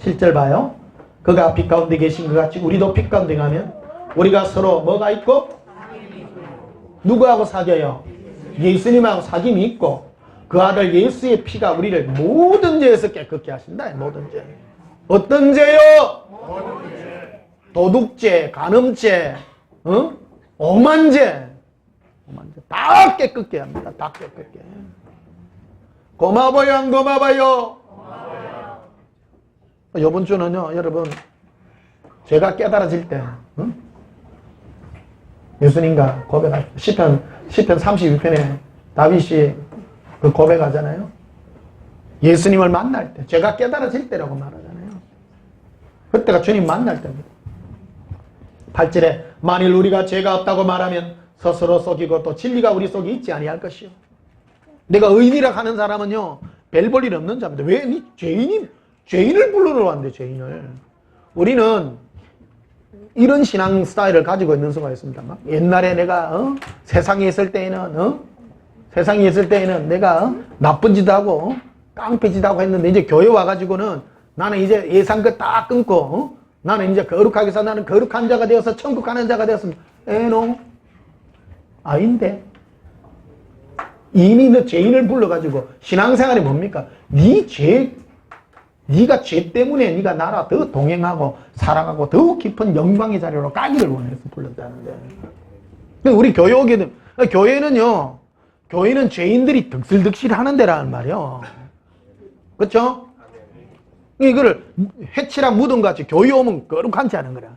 7절 봐요. 그가 빛 가운데 계신 것 같이 우리도 빛 가운데 가면 우리가 서로 뭐가 있고? 누구하고 사귀어요? 예수님하고 사귐이 있고 그 아들 예수의 피가 우리를 모든 죄에서 깨끗게 하신다. 모든 죄. 어떤 죄요? 도둑죄, 간음죄, 오만죄. 다 깨끗게 합니다. 다 깨끗게. 고마워요, 안 고마워요? 이번 주는요, 여러분, 제가 깨달아질 때, 예수님과 고백할 때, 시편 32편에 다윗이 그 고백하잖아요. 예수님을 만날 때, 제가 깨달아질 때라고 말하잖아요. 그때가 주님 만날 때입니다. 8절에 만일 우리가 죄가 없다고 말하면 스스로 속이고 또 진리가 우리 속에 있지 아니할 것이요. 내가 의인이라 하는 사람은요, 별 볼 일 없는 자입니다. 왜? 니 죄인을 부르러 왔는데, 죄인을. 우리는 이런 신앙 스타일을 가지고 있는 수가 있습니다. 옛날에 내가, 세상에 있을 때에는, 내가, 나쁜 짓 하고, 깡패 짓 하고 했는데, 이제 교회 와가지고는 나는 이제 예상껏 딱 끊고, 나는 이제 거룩하게 해서 나는 거룩한 자가 되어서 천국 가는 자가 되었습니다. 에노? 아닌데. 이미 너 죄인을 불러가지고, 신앙생활이 뭡니까? 네가 죄 때문에 네가 나라 더 동행하고 사랑하고 더 깊은 영광의 자리로 가기를 원해서 불렀다는데. 우리 교회 오게 되면 교회는 죄인들이 득실득실 하는 데라는 말이요. 그렇죠? 이거를 해치랑 무덤같이 교회 오면 거룩한지 하는 거라.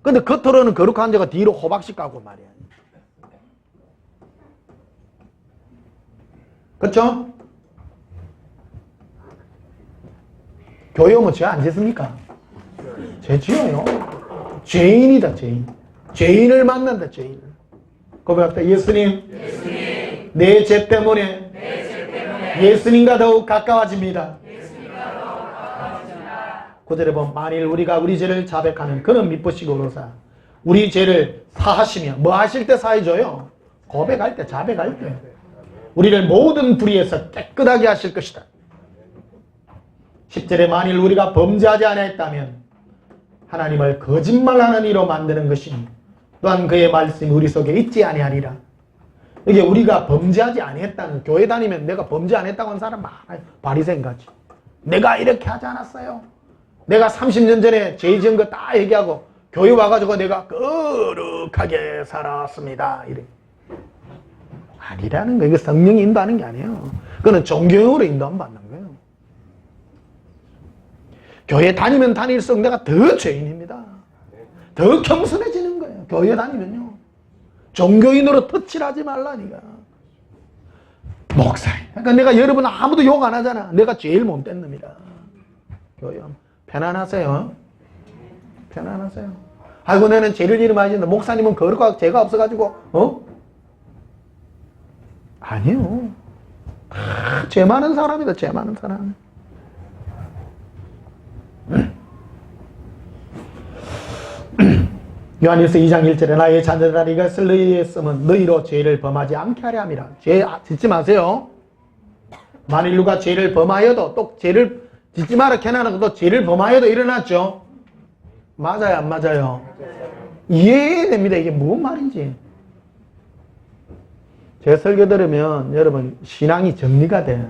근데 겉으로는 거룩한 자가 뒤로 호박씩 가고 말이야. 그렇죠? 교회 오면 죄 안 짓습니까? 죄 지어요. 죄인이다, 죄인. 죄인을 만난다, 죄인을. 고백합니다. 예수님, 내 죄 때문에 예수님과 더욱 가까워집니다. 9절에 보면 만일 우리가 우리 죄를 자백하는 그는 미쁘시고 그러사 우리 죄를 사하시며 뭐 하실 때 사해줘요? 고백할 때, 자백할 때 우리를 모든 불의에서 깨끗하게 하실 것이다. 10절에 만일 우리가 범죄하지 않았다면 하나님을 거짓말하는 이로 만드는 것이니 또한 그의 말씀이 우리 속에 있지 아니하리라. 이게 우리가 범죄하지 않았다는, 교회 다니면 내가 범죄 안 했다고 하는 사람 많아요. 바리새인같이. 내가 이렇게 하지 않았어요. 내가 30년 전에 죄 지은 거 다 얘기하고 교회 와가지고 내가 거룩하게 살았습니다. 이래. 아니라는 거예요. 이거 성령이 인도하는 게 아니에요. 그거는 종교형으로 인도 안 받는 거예요. 교회 다니면 다닐수록 내가 더 죄인입니다. 더 겸손해지는 거예요. 교회 다니면요. 종교인으로 터치하지 말라니까. 목사님. 그러니까 내가 여러분 아무도 욕 안 하잖아. 내가 제일 못된 놈이다. 교회 편안하세요. 편안하세요. 아이고 나는 죄를 지으면 많이 진다. 목사님은 거룩하고 죄가 없어가지고 아니요. 죄 많은 사람이다. 죄 많은 사람. 요한일서 2장 1절에 나의 자녀들아 네가 쓸 너희의 쓰면 너희로 죄를 범하지 않게 하려 함이라. 죄 짓지 마세요. 만일 누가 죄를 범하여도 또 죄를 짓지 마라 캐나다도 죄를 범하여도 일어났죠. 맞아요, 안 맞아요? 이해됩니다. 이게 무슨 말인지. 제 설교 들으면 여러분 신앙이 정리가 돼.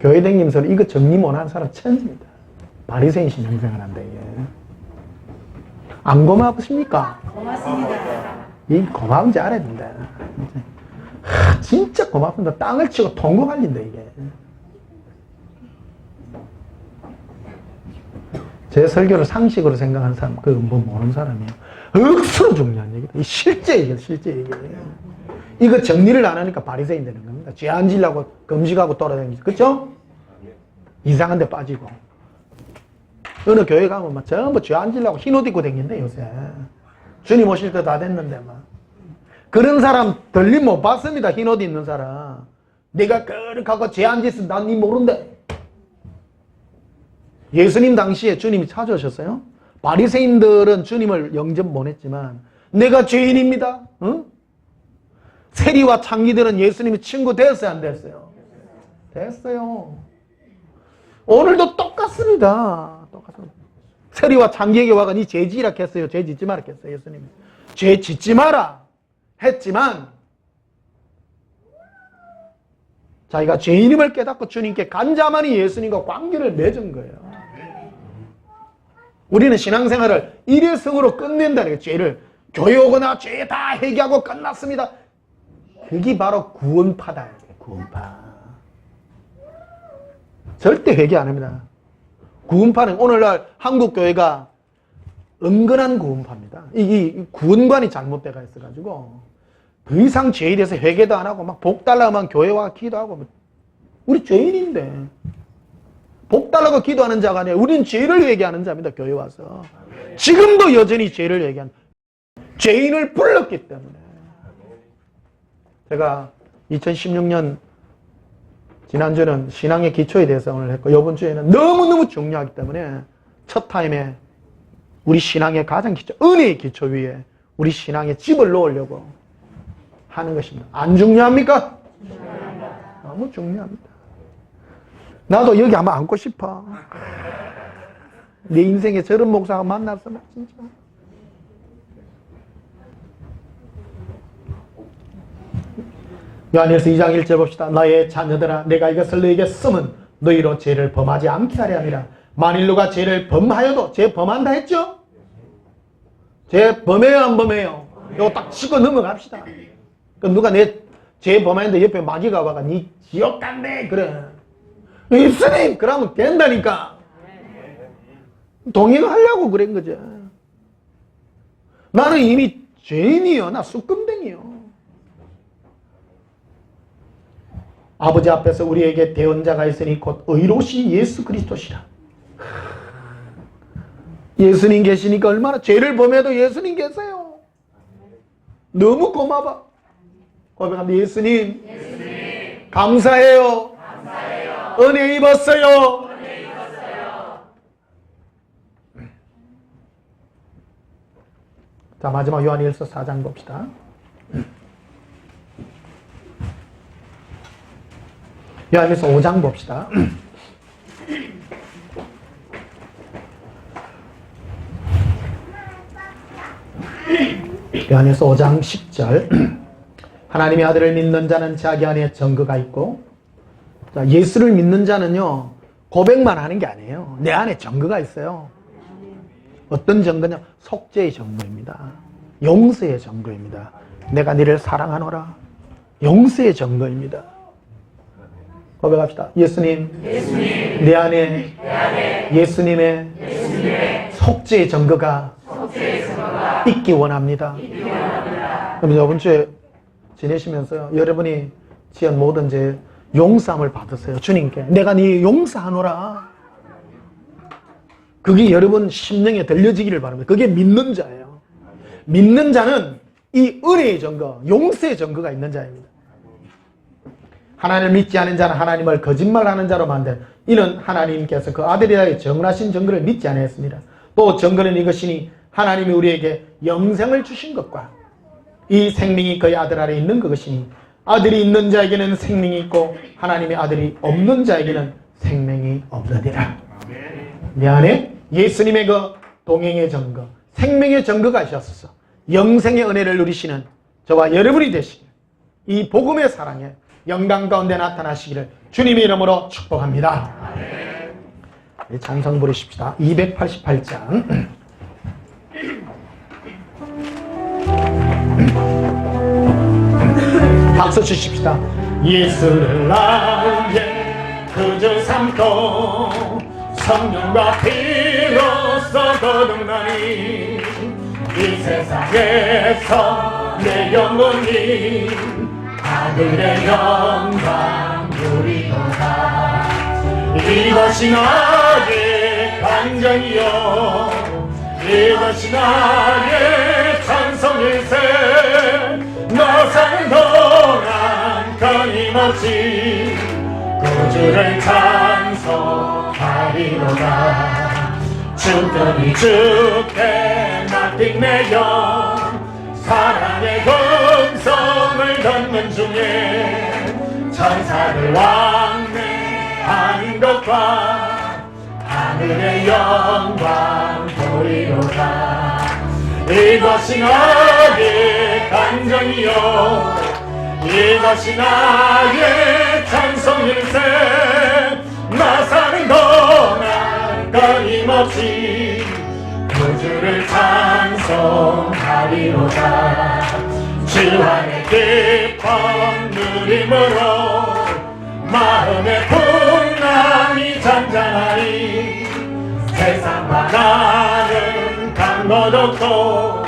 교회 다니면서 이거 정리 못하는 사람 천지입니다. 바리새인 신앙생활 한다 이게. 안 고맙습니까? 고맙습니다. 이 고마운지 알아야 된다. 진짜 고맙습니다. 땅을 치고 통곡 할린다 이게. 제 설교를 상식으로 생각하는 사람, 그 뭐 모르는 사람이에요. 억수로 중요한 얘기다. 이 실제 얘기다, 실제 얘기. 이거 정리를 안 하니까 바리새인 되는 겁니다. 죄 안 지려고 금식하고 돌아다니죠. 그쵸? 이상한 데 빠지고. 어느 교회 가면 막 전부 죄 안 지려고 흰 옷 입고 다니는데 요새. 주님 오실 때 다 됐는데 막. 그런 사람 들림 못 봤습니다. 흰 옷 입는 사람. 내가 거룩하고 죄 안 짓으면 난 니 모른대. 예수님 당시에 주님이 찾아오셨어요. 바리새인들은 주님을 영접 못 했지만 내가 죄인입니다. 응? 세리와 창기들은 예수님의 친구 됐어요, 안 됐어요? 됐어요. 오늘도 똑같습니다. 똑같습니다. 세리와 창기에게 와가 니 죄 지으라 했어요? 죄 짓지 마라 했어요, 예수님이. 죄 짓지 마라 했지만 자기가 죄인임을 깨닫고 주님께 간자만이 예수님과 관계를 맺은 거예요. 우리는 신앙생활을 일회성으로 끝낸다는 거예요. 죄를 교회 오거나 죄 다 회개하고 끝났습니다. 그게 바로 구원파다. 구원파. 절대 회개 안 합니다. 구원파는 오늘날 한국 교회가 은근한 구원파입니다. 이 구원관이 잘못돼가 있어가지고 더 이상 죄에 대해서 회개도 안 하고 막 복 달라고만 교회 와 기도하고. 우리 죄인인데 복 달라고 기도하는 자가 아니에요. 우리는 죄를 회개하는 자입니다. 교회 와서. 지금도 여전히 죄를 회개하는 죄인을 불렀기 때문에. 제가 2016년 지난주는 신앙의 기초에 대해서 오늘 했고 이번 주에는 너무너무 중요하기 때문에 첫 타임에 우리 신앙의 가장 기초, 은혜의 기초 위에 우리 신앙의 집을 놓으려고 하는 것입니다. 안 중요합니까? 너무 중요합니다. 나도 여기 아마 앉고 싶어. 내 인생에 저런 목사가 만났으면 진짜. 요한일서 2장 1절 봅시다. 나의 자녀들아 내가 이것을 너에게 쓰면 너희로 죄를 범하지 않게 하려 함이라. 만일 누가 죄를 범하여도 죄 범한다 했죠? 죄 범해요 안 범해요? 이거 딱 치고 넘어갑시다. 그럼 누가 내 죄 범하는데 옆에 마귀가 와가 니 지옥 간대 그래. 예수님 그러면 된다니까. 동행하려고 그런 거죠. 나는 이미 죄인이요. 나 쑥금댕이요. 아버지 앞에서 우리에게 대언자가 있으니 곧 의로우신 예수 그리스도시라. 예수님 계시니까 얼마나 죄를 범해도 예수님 계세요. 너무 고마워. 고백합니다. 예수님, 감사해요. 은혜 입었어요. 자, 마지막 요한일서 4장 봅시다. 요한일서 5장 봅시다. 요한일서 5장 10절. 하나님의 아들을 믿는 자는 자기 안에 증거가 있고, 자, 예수를 믿는 자는요 고백만 하는 게 아니에요. 내 안에 증거가 있어요. 어떤 증거냐? 속죄의 증거입니다. 용서의 증거입니다. 내가 너를 사랑하노라. 용서의 증거입니다. 고백합시다. 예수님, 내 안에 예수님의 속죄의 증거가 있기 원합니다. 그럼 이번 주에 지내시면서요, 여러분이 지은 모든 죄 용서함을 받으세요. 주님께 내가 네 용서하노라. 그게 여러분 심령에 들려지기를 바랍니다. 그게 믿는 자예요. 믿는 자는 이 은혜의 증거, 용서의 증거가 있는 자입니다. 하나님을 믿지 않은 자는 하나님을 거짓말하는 자로 만든, 이는 하나님께서 그 아들이라의 정하신 증거를 믿지 않았습니다. 또 증거는 이것이니 하나님이 우리에게 영생을 주신 것과 이 생명이 그의 아들 안에 있는 그것이니 아들이 있는 자에게는 생명이 있고 하나님의 아들이 없는 자에게는 생명이 없느니라. 내 안에 예수님의 그 동행의 증거, 생명의 증거가 있었어. 영생의 은혜를 누리시는 저와 여러분이 되시길, 이 복음의 사랑에 영광 가운데 나타나시기를 주님의 이름으로 축복합니다. 찬송 부르십시다. 288장. 박수 주십시다. 예수를 나의 구주 삼고 성령과 피로써 거듭나니 이 세상에서 내 영혼이 아들의 영광 누리도다. 이것이 나의 간증이요 이것이 나의 찬송일세. 나 사는 동안 끊임없이 구주를 찬송하리로다. 주권이 주께 맡긴 내 영 사랑의 음성을 듣는 중에 천사들 왕래하는 것과 하늘의 영광 보리로다. 이것이 나의 간증이요 이것이 나의 찬송일세. 나 사는 동안 끊임없이 구주를 찬송하리로다. 주 안에 기쁨 누림으로 마음의 풍랑이 잔잔하니 세상과 나는 강못 없고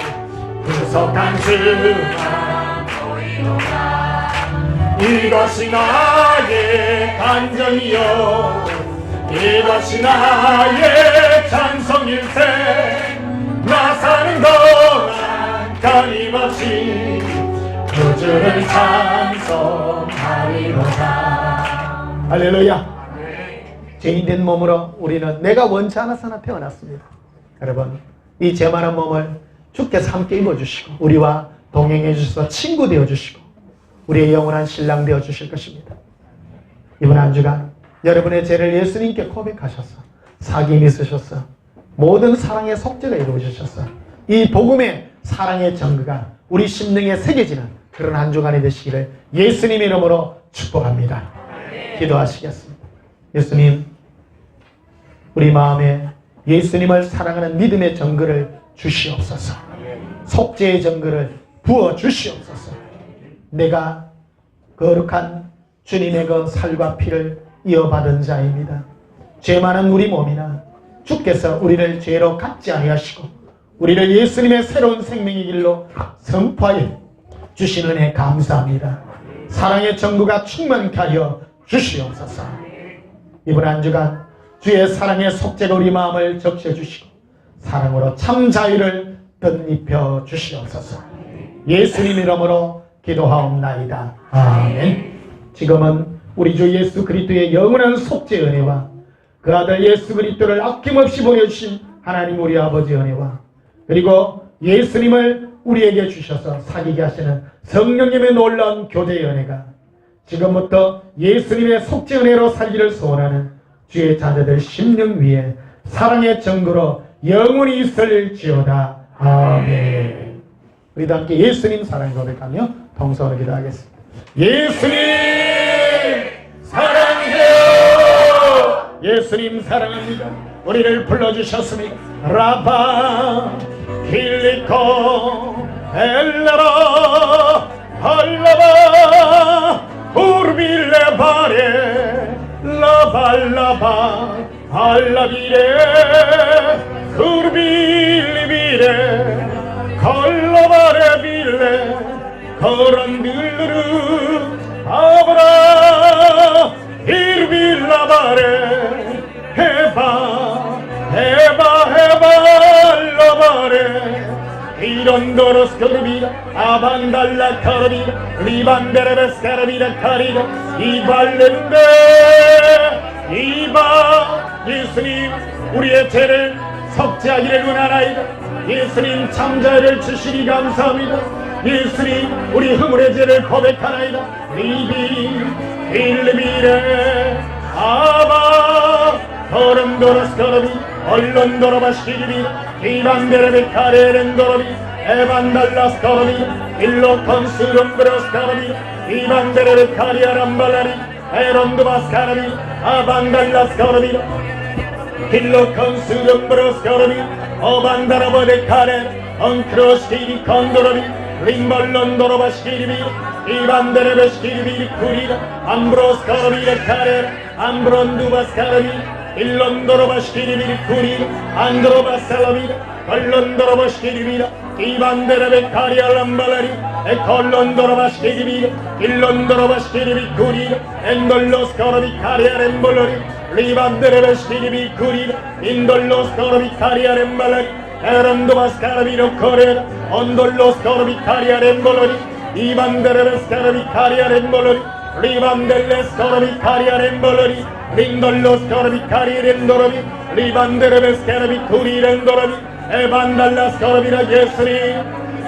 구속한 주만 보이노라. 이것이 나의 간증이요 이것이 나의 찬송일세. 나 사는 동안 끊임없이 구주를 찬송하리로다. 할렐루야. 죄인된 몸으로 우리는 내가 원치 않아서나 태어났습니다. 여러분, 이 죄 많은 몸을 주께서 함께 입어주시고 우리와 동행해 주셔서 친구 되어주시고 우리의 영원한 신랑 되어주실 것입니다. 이번 한 주간 여러분의 죄를 예수님께 고백하셔서 사귐이 있으셔서 모든 사랑의 속죄가 이루어지셔서 이 복음의 사랑의 증거가 우리 심령에 새겨지는 그런 한 주간이 되시기를 예수님의 이름으로 축복합니다. 기도하시겠습니다. 예수님, 우리 마음에 예수님을 사랑하는 믿음의 증거를 주시옵소서. 속죄의 증거를 부어 주시옵소서. 내가 거룩한 주님의 그 살과 피를 이어받은 자입니다. 죄 많은 우리 몸이나 주께서 우리를 죄로 갖지 아니하시고 우리를 예수님의 새로운 생명의 길로 선포하여 주신 은혜 감사합니다. 사랑의 전구가 충만케 하여 주시옵소서. 이번 한 주간 주의 사랑의 속죄가 우리 마음을 적셔주시고 사랑으로 참 자유를 덧입혀 주시옵소서. 예수님 이름으로 기도하옵나이다. 아멘. 지금은 우리 주 예수 그리스도의 영원한 속죄 은혜와 그 아들 예수 그리스도를 아낌없이 보내주신 하나님 우리 아버지 은혜와 그리고 예수님을 우리에게 주셔서 사귀게 하시는 성령님의 놀라운 교제의 은혜가 지금부터 예수님의 속죄 은혜로 살기를 소원하는 주의 자녀들 심령 위에 사랑의 정거로 영원히 있을지어다. 아멘. 우리도 함께 예수님 사랑 고백하며 동서로 기도하겠습니다. 예수님 사랑해요. 예수님 사랑합니다. 우리를 불러주셨습니다. 라바 킬리코 엘라라 할라바 우르빌레 바레 라발라바 알라비레 우르빌리비레 컬라바레 빌레 거란들르르 아브라 이르빌라바레 해바 라바레 이런도로스 카르비라 아반달라 카르비라 리반데레베스 카르비라 카리라 이발렌데 이바 예수님 우리의 죄를 속죄하기를 원하나이다. 예수님 참자를 주시니 감사합니다. 예수님 우리 흥물의 죄를 고백하나이다. 리비 일리비레 아바 거름도로스 카르비 얼론도로바시리비 이반데레베 카레렌도로비 에반달라스 카르비 일로컨스룸브로스 카르비 이반데레베 카리아람발라리 에론도바스 카르비 아반달라스 카르비 일로컨스룸브로스 카르비 어반다라버데 카레 엉크로스키리 컨도로비 림벌론도로바시리비 이반데레베시리비 쿠리라 암브로스 카르비레 카레 암브론두바스 카르비 일론도로바시리비리 쿠리 안드로바살라비라 걸론도로바시리비라 이반데레베 카리알람발라리 에콜론도로바시리비라 일론도로바시리비 쿠리 엔돌로스 카르비 카리아렘볼로리 리반데레베시리비 쿠리 인돌로스 카르비 카리아렘발라리 에런도바스 카르비로 코레라 온돌로스 카르비 카리아렘볼로리 이반데레베스 카르비 카리아렘볼로리 리반델레스 카르비 카리아렘볼로리 링돌로스 카르비 카리렌도로비 리반데레베스 카르비 쿠리렌도로비 에반달라스 카르비라 예수님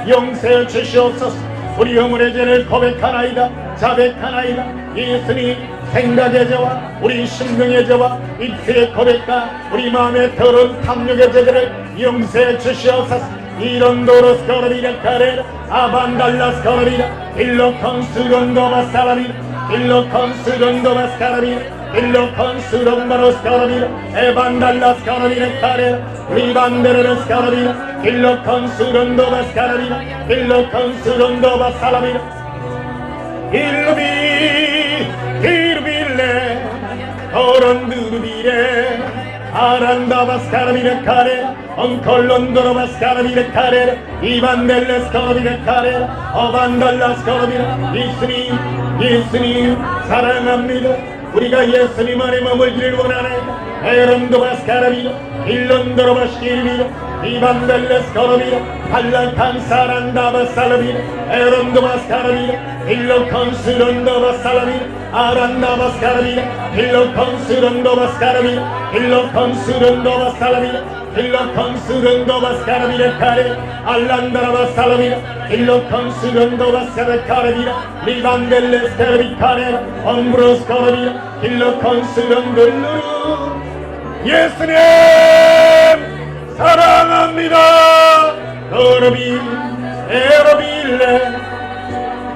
용서해 주시옵소서. 우리 영혼의 죄를 고백하나이다. 자백하나이다. 예수님 생각의 죄와 우리 심령의 죄와 입술의 고백과 우리 마음의 더러운 탐욕의 죄들을 용서해 주시옵소서. 이런도로스 카르비라 카레라 아반달라스 카르비라 일로컨스론도바사라비라 일로컨스론도바사라비라 일로컨스론바로스 카르비라 에반달라스 카르비라 카레라 리반데르스 카르비라 일로컨스론도바스 카르비라 일로컨스론도바사라비라 일루비 이르빌레 어런드르비레 아란다바스 카르비라 카레 엉컬론도로바스 카르비라 카레 이반델레스 카르비라 카레 어반달라스 카르비라 예수님 사랑합니다. 우리가 예수님 안에 머물기를 원하네. 에런도바스 카르비라 일론도로바스 키르비라 이반델레스 카르비라 발란탄 사란다바스 살라비라 에런도바스 카르비라 일로컨스론도바스 살라비라 아란다바스 카르비라 일로컨스론도바스 카르비라 일로컨스론도바스 살라비라 일로컨스론도바스 카르비라 카레 알란다라바스 살라비라 일로컨스론도바스 카르비라 리반델레스 카르비 카레 엉브로스 카르비라 일로컨스론돌루루 예수님 사랑합니다. 거르비 에로빌레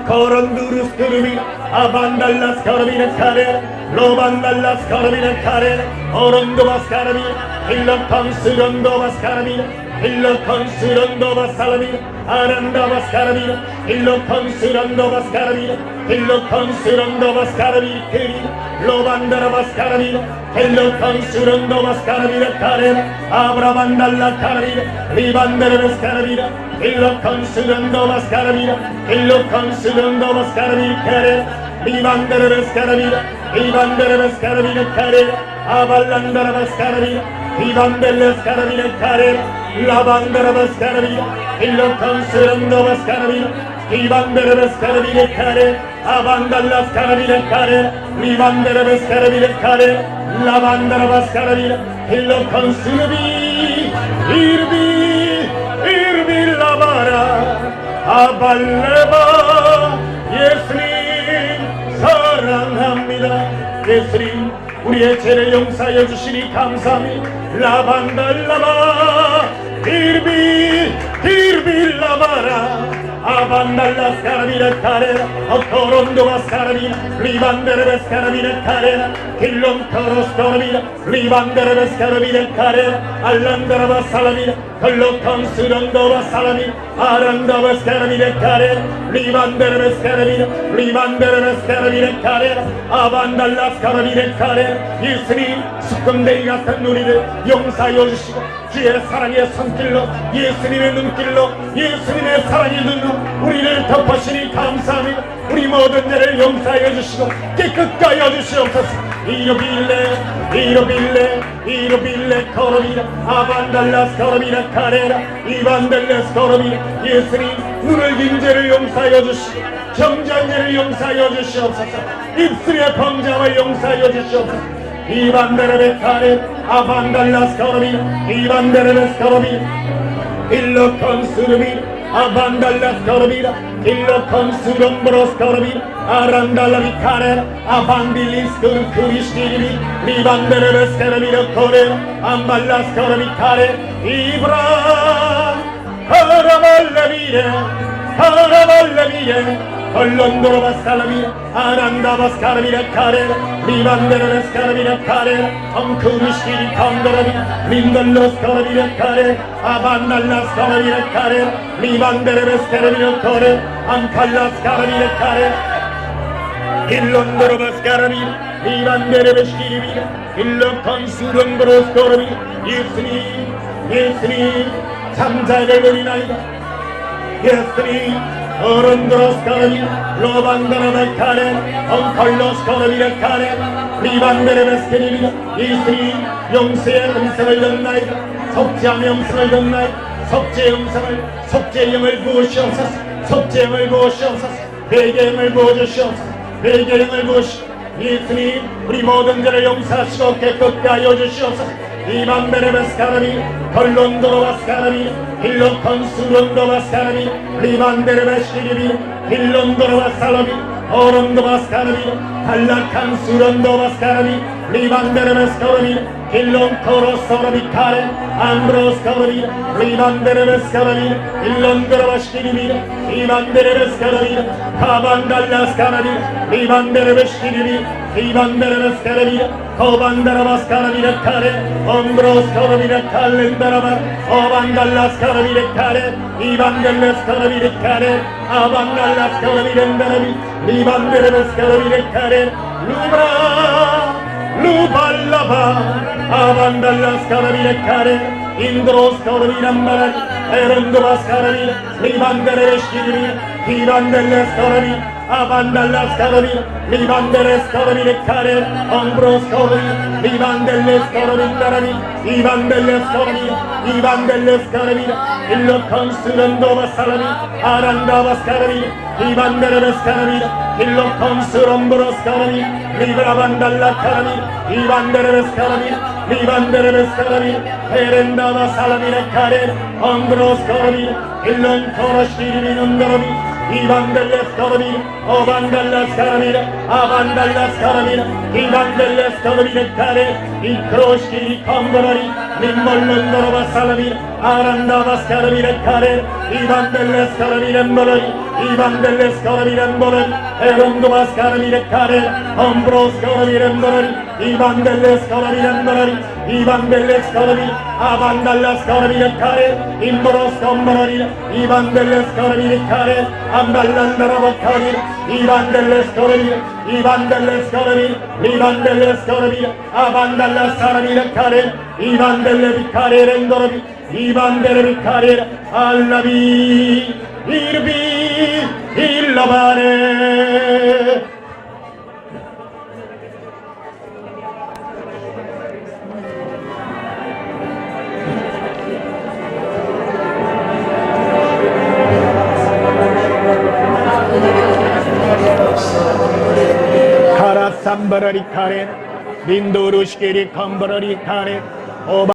거런두르스 그르비 아반달라스 카르비나 카레 로반달라스 카르비나 카레 어런도바스 카르비나 일로컨스론도바스 카르비나 illo considerando basalamina, aranda bascaramina, illo considerando bascaramina, illo considerando bascaramina, querida, lo bandera bascaramina, illo considerando bascaramina, carena, abra bandalla carina, ribandere bascaramina, illo considerando bascaramina, illo considerando bascaramina, carena, ribandere bascaramina, ribandere bascaramina, carena, aballandara bascaramina, ribandelle bascaramina, carena, la bandera bascaramina, illo considerando bascaramina, ribandere bascaramina, carena, abandalla bascaramina, carena, ribandere bascaramina, carena, la bandera bascaramina, illo considerando irbi la bara, aballeba, 예수님 사랑합니다. 예수님 우리의 죄를 용서하여 주시니 감사합니다. 라반달라바 irbi 라바라 아반달라 스카라비라 카레라 어토론도가 스카라비라 리반데레베 스카라비라 카레라 길론 토로스토라비라 리반데레베 스카라비라 카레라 알란다라바 살라비라 걸로컨 수런도바 살라비라 아란다바 스카라비라 카레라 리반데레베 스카라비라 리반데레베 스카라비라 카레라 아반달라 스카라비라 카레라 예수님 수금대기 같은 우리를 용서하여 주시고 주의 사랑의 손길로 예수님의 눈길로 예수님의 사랑의 눈으로 우리를 덮으시니 감사합니다. 우리 모든 죄를 용서하여 주시고 깨끗게 하여 주시옵소서. 이로빌레 코로비라 아반달라스 코로비라 카레라 이반달라스 코로비라 예수님 눈을 빈 죄를 용서하여 주시고 정죄한 죄를 용서하여 주시옵소서. 입술의 범죄와 용서하여 주시옵소서. 이반데레베 카레 아반달라스 코로비라 이반데레베스 코로비라 일로 컨스르비라 아반달라스 코로비라 일로 컨스롬브로스 코로비라 아란달라비 카레라 아반딜리스 크리스티리비 리반데레베스 코로비라 코레라 암발라스 코로비 카레 이브라 하라발레비레 걸론도로 바스칼라비라 아란다 바스칼라비라 카레라 리반데레베스 카라비라 카레라 엉크리스티리 컴도라비라 린달로스 카라비라 카레라 아반달라스 카라비라 카레라 리반데레베스 카라비라 코레 암칼라스 카라비라 카레라 일론도로 바스칼라비라 리반데레베스 키리비라 일론 컨수론도로스 코라비라 예수님 참자를 버리나이다. 예수님 어른도로스 카라비라 로반다라바 카레 엉컬로스 카라비라 카레 리반데레베스 케리비라 예수님 용서의 음성을 듣나이다. 속죄함의 음성을 듣나이다. 속죄의 음성을 속죄의 영을 부으시옵소서. 속죄의 영을 부으시옵소서. 회개의 영을 부어주시옵소서. 회개의 영을 부으시옵소서. 예수님 우리 모든 죄를 용서하시고 깨끗게 하여 주시옵소서. 이반데레베스 카라비 걸론도로 바스카라비 일론 컨수론도 바스카라비 리반데레베스 키리비 일론도로 바살라비 어론도 바스카라비 탈락한 수론도 바스카라비 리반데레베스 카라비 일론 토로소라비 카레 암브로스 카라비 리반데레베스 카라비 일론도로 바스키리비 리반데레베스 카라비 카반달라스 카라비 리반데레베스 키리비 리반데레베스 카라비 코반다라바스 카라비라 카레 옴브로스 카라비라 칼렌다라바 오반달라스 카라비라 카레 이반델레스 카라비라 카레 아반달라스 카라비렌다라비 리반데레베스 카라비라 카레 루브라 루발라바 아반달라스 카라비라 카레 인드로스 카라비란바라 에론도바스 카라비라 리반데레베스 키리비라 이반델레스 카라비라 아반달라스 카라비라 리반데레스 카라비라 카레 옴브로스 카라비라 리반델레스 카라비라라비 이반델레스 카라비라 이반델레스 카라비라 일로 컨스런도 바살라비 아란다 바스카라비라 이반데레스 카라비라 일로 컨스롬브로스 카라비라 리브라반달라 카라비라 이반데레스 카라비라 리반데레스 카라비라 헤렌다 바살라비라 카레 옴브로스 카라비라 일론 토라시리비논다라비 이반델레스 카라비라 오반달라스 카라비라 아반달라스 카라비라 이반델레스 카라비라 카레 이크로시리 컴바라리 Limbollondoro Basalami, Aranda Bascaramire Care, Ivan delle Scaramire Bolori, Ivan delle Scaramire Bolori, Erondo Bascaramire Care, Ambros Scaramire Bolori, Ivan delle Scaramire Bolori, Ivan delle Scaramire, Avandalla Scaramire Care, Imboros Comborori, Ivan delle Scaramire Care, Amballandara Baccari, Ivan delle Scaramire, Ivan delle Scaramire, Ivan delle Scaramire, Avandalla Scaramire Care, Ivan delle Viccare Rendorovi, Ivan delle Viccare, Allavi, Irvi, il lavare. Kara sambarari kare, bindorushkiri kambarari kare,